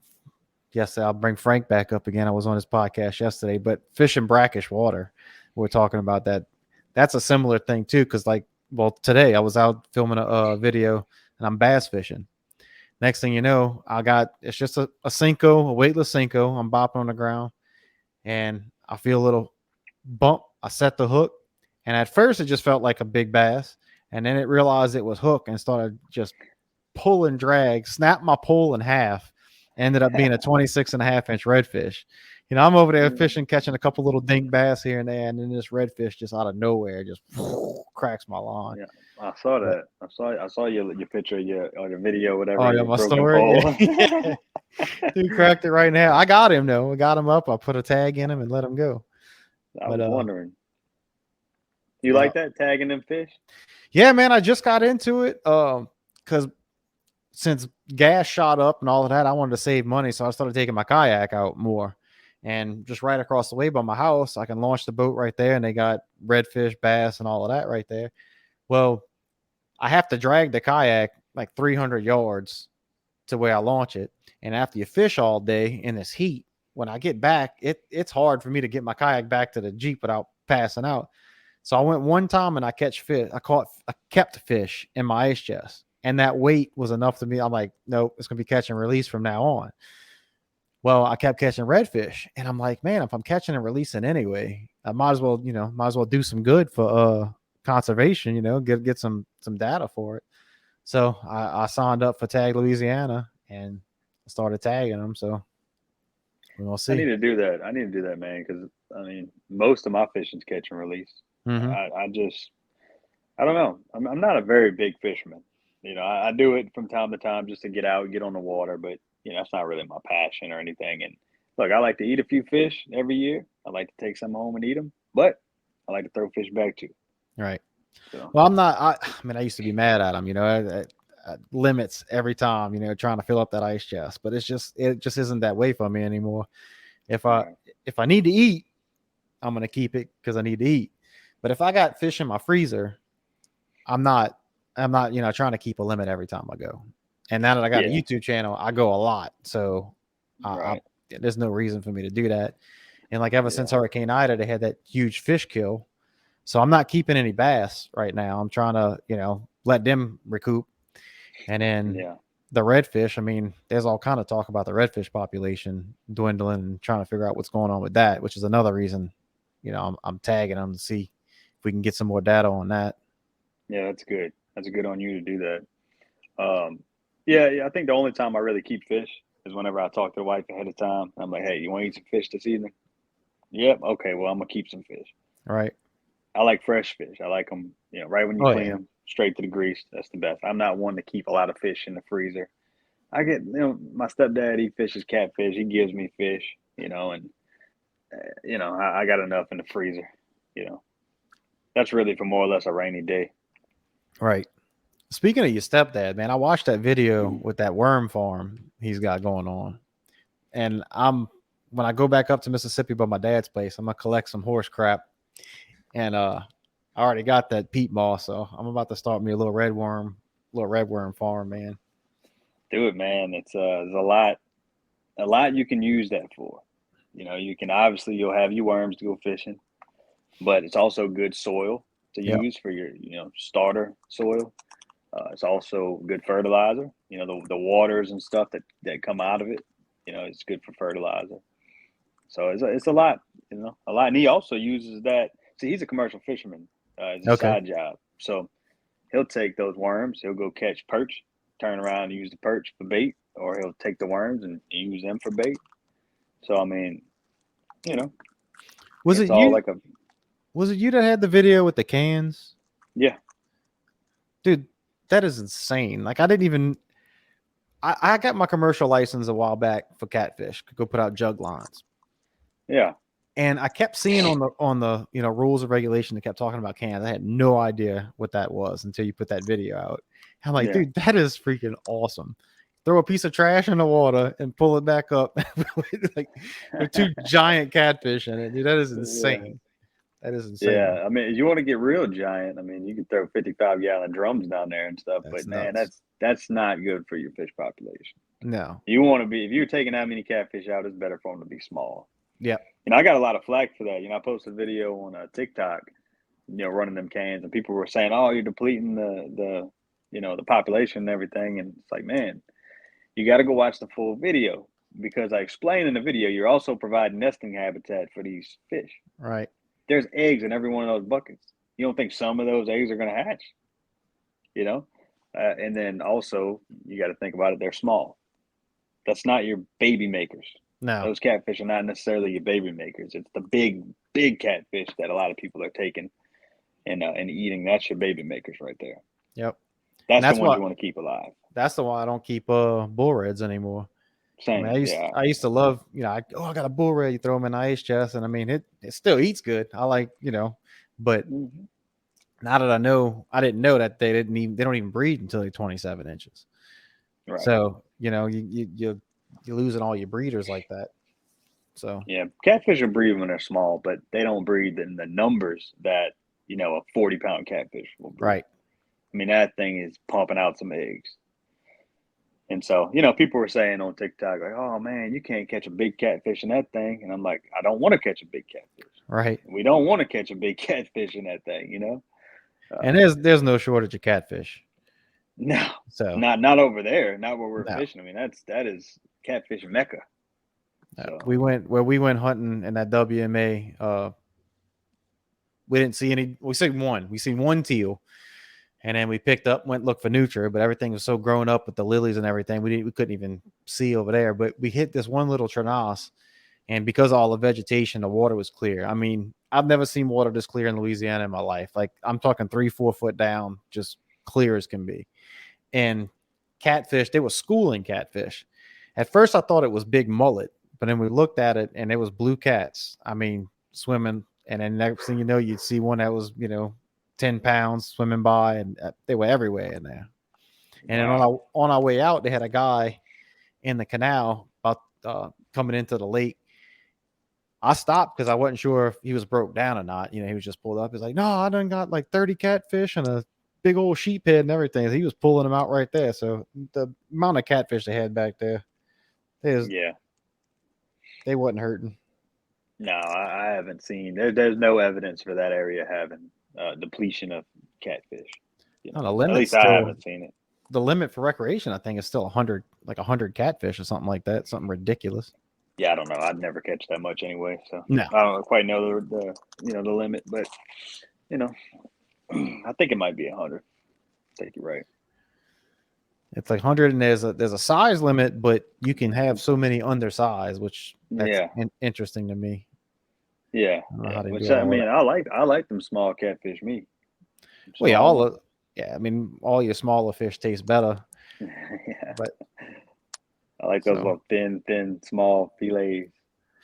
yesterday. I'll bring Frank back up again. I was on his podcast yesterday, but fish in brackish water. We're talking about that. That's a similar thing too, because today I was out filming a video and I'm bass fishing. Next thing you know, it's just a Cinco, a weightless Cinco. I'm bopping on the ground and I feel a little bump. I set the hook, and at first it just felt like a big bass, and then it realized it was hook and started just pull and drag, snapped my pole in half, ended up being a 26.5-inch redfish. I'm over there fishing, catching a couple little dink bass here and there, and then this redfish just out of nowhere just cracks my line. yeah, I saw But that. I saw your picture, or your video, whatever, oh yeah, your my broken story. pole. Yeah. Dude cracked it right now. I got him though. I got him up. I put a tag in him and let him go. I But was wondering, you yeah. like that tagging them fish? Yeah, man, I just got into it. Because since gas shot up and all of that, I wanted to save money, so I started taking my kayak out more. And just right across the way by my house, I can launch the boat right there, and they got redfish, bass, and all of that right there. Well, I have to drag the kayak like 300 yards to where I launch it. And after you fish all day in this heat, when I get back, it's hard for me to get my kayak back to the Jeep without passing out. So I went one time and I kept fish in my ice chest. And that weight was enough to me. I'm like, nope, it's gonna be catch and release from now on. Well, I kept catching redfish, and I'm like, man, if I'm catching and releasing anyway, I might as well do some good for conservation, get some data for it. So I signed up for Tag Louisiana and started tagging them. So we'll I need see. to do that. I need to do that, man, because most of my fishing's catch and release. Mm-hmm. I don't know. I'm not a very big fisherman. I do it from time to time just to get out, get on the water, but that's not really my passion or anything. And look, I like to eat a few fish every year. I like to take some home and eat them, but I like to throw fish back too. Right. So Well, I'm not. I mean, I used to be mad at him. Limits every time. Trying to fill up that ice chest, but it just isn't that way for me anymore. If I right, if I need to eat, I'm gonna keep it because I need to eat. But if I got fish in my freezer, I'm not. I'm not. Trying to keep a limit every time I go. And now that I got a yeah, YouTube channel, I go a lot, so I right, there's no reason for me to do that. And like ever yeah, since Hurricane Ida, they had that huge fish kill. So I'm not keeping any bass right now. I'm trying to, let them recoup. And then yeah, the redfish, I mean, there's all kind of talk about the redfish population dwindling and trying to figure out what's going on with that, which is another reason, I'm tagging them to see if we can get some more data on that. yeah. That's good. That's good on you to do that. Yeah. I think the only time I really keep fish is whenever I talk to the wife ahead of time. I'm like, hey, you want to eat some fish this evening? Yep. Okay. Well, I'm gonna keep some fish. All right. I like fresh fish. I like them, right when you Oh, clean yeah. them, straight to the grease. That's the best. I'm not one to keep a lot of fish in the freezer. I get, my stepdad, he fishes catfish. He gives me fish, and I got enough in the freezer. You know, that's really for more or less a rainy day. Right. Speaking of your stepdad, man, I watched that video with that worm farm he's got going on. And when I go back up to Mississippi by my dad's place, I'm gonna collect some horse crap. And I already got that peat moss, so I'm about to start me a little redworm farm, man. Do it, man. It's there's a lot you can use that for. You can obviously you'll have your worms to go fishing, but it's also good soil. to Yep. use for your starter soil. It's also good fertilizer. The waters and stuff that come out of it. It's good for fertilizer. So it's a lot. A lot. And he also uses that. See, he's a commercial fisherman. It's a Okay. side job. So he'll take those worms. He'll go catch perch, turn around and use the perch for bait, or he'll take the worms and use them for bait. So I mean, you know, Was it's it all you? like a Was it you that had the video with the cans? yeah, Dude, that is insane. Like I didn't even I got my commercial license a while back for catfish. Could go put out jug lines. yeah, And I kept seeing on the rules and regulation that kept talking about cans. I had no idea what that was until you put that video out. I'm like, yeah, dude, that is freaking awesome. Throw a piece of trash in the water and pull it back up like with two giant catfish in it. Dude, that is yeah, insane. That is insane. yeah. I mean, if you want to get real giant, I mean, you can throw 55-gallon drums down there and stuff. That's But man, nuts. that's not good for your fish population. No. You want to be if you're taking that many catfish out, it's better for them to be small. Yep. I got a lot of flack for that. I posted a video on TikTok, running them cans, and people were saying, "Oh, you're depleting the population and everything." And it's like, man, you got to go watch the full video because I explain in the video you're also providing nesting habitat for these fish. Right. There's eggs in every one of those buckets. You don't think some of those eggs are going to hatch? And then also you got to think about it. They're small. That's not your baby makers. No. Those catfish are not necessarily your baby makers. It's the big catfish that a lot of people are taking and eating. That's your baby makers right there. Yep. That's the That's ones why you want to keep alive. that's the why I don't keep bull reds anymore. I mean, Same, yeah. I used to love, I got a bull red. You throw them in the ice chest, and I mean, it still eats good. I like, but Mm-hmm. now that I didn't know that they don't even breed until they're 27 inches. Right. So you're losing all your breeders like that. So yeah, catfish will breed when they're small, but they don't breed in the numbers that a 40-pound catfish will breed. right, I mean, that thing is pumping out some eggs. And so, people were saying on TikTok, like, oh man, you can't catch a big catfish in that thing. And I'm like, I don't want to catch a big catfish. right. We don't want to catch a big catfish in that thing. And there's no shortage of catfish. No, So not over there, not where we're no. fishing. I mean, that is catfish mecca. So We went hunting in that WMA. We didn't see any. We seen one teal. And then we went look for nutria, but everything was so grown up with the lilies and everything, we couldn't even see over there. But we hit this one little trenasse, and because of all the vegetation, the water was clear. I mean, I've never seen water this clear in Louisiana in my life. Like I'm talking 3-4 foot down, just clear as can be. And catfish, they were schooling catfish. At first, I thought it was big mullet, but then we looked at it, and it was blue cats. I mean, swimming, and then next thing you know, you'd see one that was 10 pounds swimming by, and they were everywhere in there. And then on our way out, they had a guy in the canal about coming into the lake. I stopped because I wasn't sure if he was broke down or not. He was just pulled up. He's like, no, I done got like 30 catfish and a big old sheep head and everything. He was pulling them out right there. So the amount of catfish they had back there, they wasn't hurting. No, I haven't seen. There's no evidence for that area having depletion of catfish. No, the At limit's least I haven't seen it. The limit for recreation, I think, is still 100, like 100 catfish or something like that. Something ridiculous. Yeah, I don't know. I'd never catch that much anyway, so No. I don't quite know the the limit, but I think it might be 100. I think you're right. It's like 100, and there's a size limit, but you can have so many undersized, which that's interesting to me. Yeah, which I mean, I like them small catfish meat. Well, yeah, I mean, all your smaller fish taste better. Yeah, but I like those little thin, small fillets.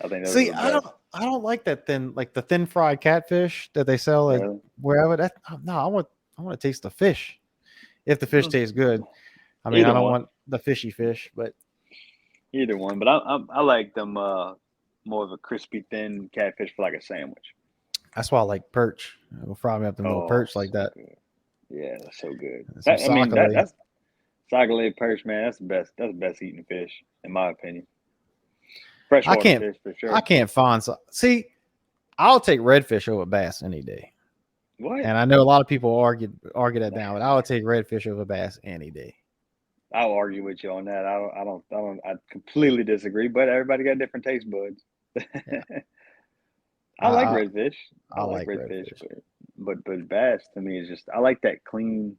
I think those see, are the best. I don't like that thin, like the thin fried catfish that they sell at wherever. No, I want to taste the fish. If the fish tastes good, I mean, I don't want the fishy fish, but either one. But I like them more of a crispy, thin catfish for like a sandwich. That's why I like perch. We'll fry me up them little perch like that. Good. Yeah, that's so good. That's sac-a-lait perch, man. That's the best. That's the best eating fish, in my opinion. Freshwater fish for sure. I can't find. See, I'll take redfish over bass any day. What? And I know a lot of people argue that down, but I would take redfish over bass any day. I'll argue with you on that. I completely disagree. But everybody got different taste buds. Yeah, I I like I, redfish. I I like like redfish, redfish. but bass to me is just I like that clean.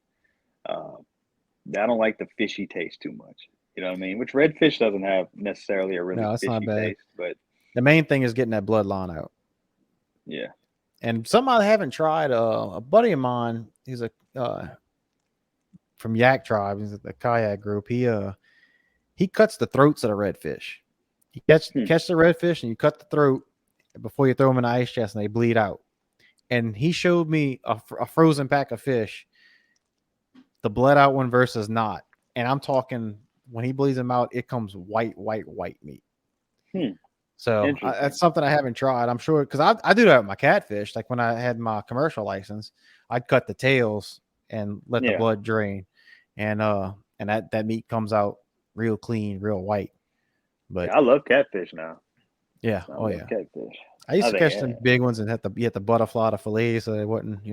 Uh, I don't like the fishy taste too much. You know what I mean? Which redfish doesn't have necessarily a really No, it's not fishy bad. taste, but The main thing is getting that bloodline out. yeah. And something I haven't tried. A buddy of mine, he's a from Yak Tribe. He's the kayak group. He cuts the throats of the redfish. You Hmm. catch the redfish and you cut the throat before you throw them in the ice chest and they bleed out. And he showed me a frozen pack of fish, the bled out one versus not. And I'm talking when he bleeds them out, it comes white meat. Hmm. So Interesting. that's something I haven't tried. I'm sure because I do that with my catfish. Like when I had my commercial license, I'd cut the tails and let the Yeah. blood drain, and that meat comes out real clean, real white. But Yeah. I love catfish now. yeah, I oh love yeah. catfish. I used I to think catch them big ones and had to butterfly the fillets so they wasn't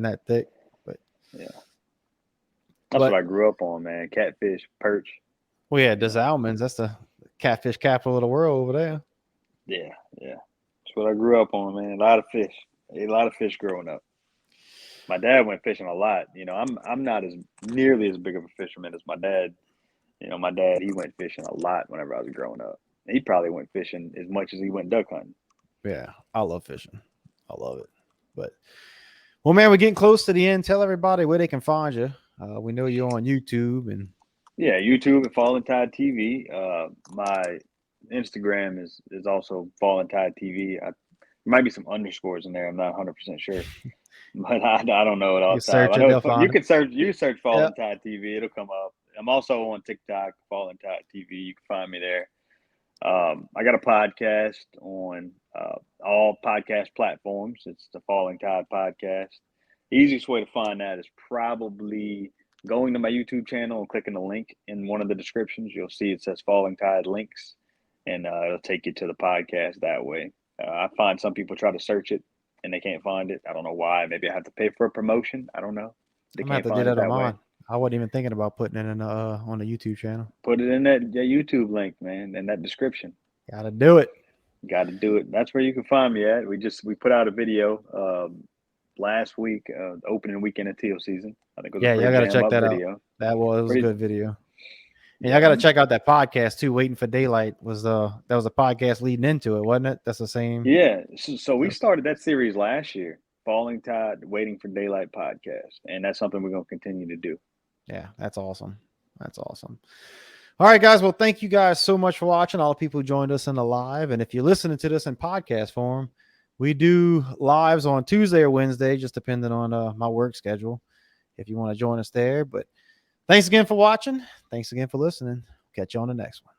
that thick. But yeah. That's what but I grew up on, man. Catfish, perch. well, yeah, You des know. Allemands, that's the catfish capital of the world over there. Yeah. Yeah. That's what I grew up on, man. A lot of fish. Ate a lot of fish growing up. My dad went fishing a lot. You know, I'm not as nearly as big of a fisherman as my dad. You know, my dad he went fishing a lot whenever I was growing up. He probably went fishing as much as he went duck hunting. Yeah, I love fishing. I love it. But well, man, we're getting close to the end. Tell everybody where they can find you. We know you're on YouTube and Yeah, YouTube at Fallen Tide TV. My Instagram is also Fallen Tide TV. There might be some underscores in there. I'm not 100% sure, but I don't know it you off the top. search I it, know they'll find it. you search Yeah. Fallen Tide TV, it'll come up. I'm also on TikTok, Fallen Tide TV. You can find me there. I got a podcast on all podcast platforms. It's the Falling Tide Podcast. The easiest way to find that is probably going to my YouTube channel and clicking the link in one of the descriptions. You'll see it says Falling Tide Links, and it'll take you to the podcast that way. I find some people try to search it and they can't find it. I don't know why. Maybe I have to pay for a promotion. I don't know. They I'm gonna have can't to do find it that on that way. mine. I wasn't even thinking about putting it in on the YouTube channel. Put it in that YouTube link, man, in that description. Gotta do it. Got to do it. That's where you can find me at. We put out a video last week, opening weekend of teal season. I think it was a Yeah, y'all pretty gotta jam check up that out. video. That was a Pretty, good video. And y'all yeah, gotta check out that podcast too. Waiting for Daylight was that was a podcast leading into it, wasn't it? That's the same. yeah. So we started that series last year, Falling Tide, Waiting for Daylight podcast, and that's something we're gonna continue to do. Yeah, that's awesome. That's awesome. All right, guys. Well, thank you guys so much for watching. All the people who joined us in the live, and if you're listening to this in podcast form, we do lives on Tuesday or Wednesday, just depending on my work schedule. If you want to join us there, but thanks again for watching. Thanks again for listening. Catch you on the next one.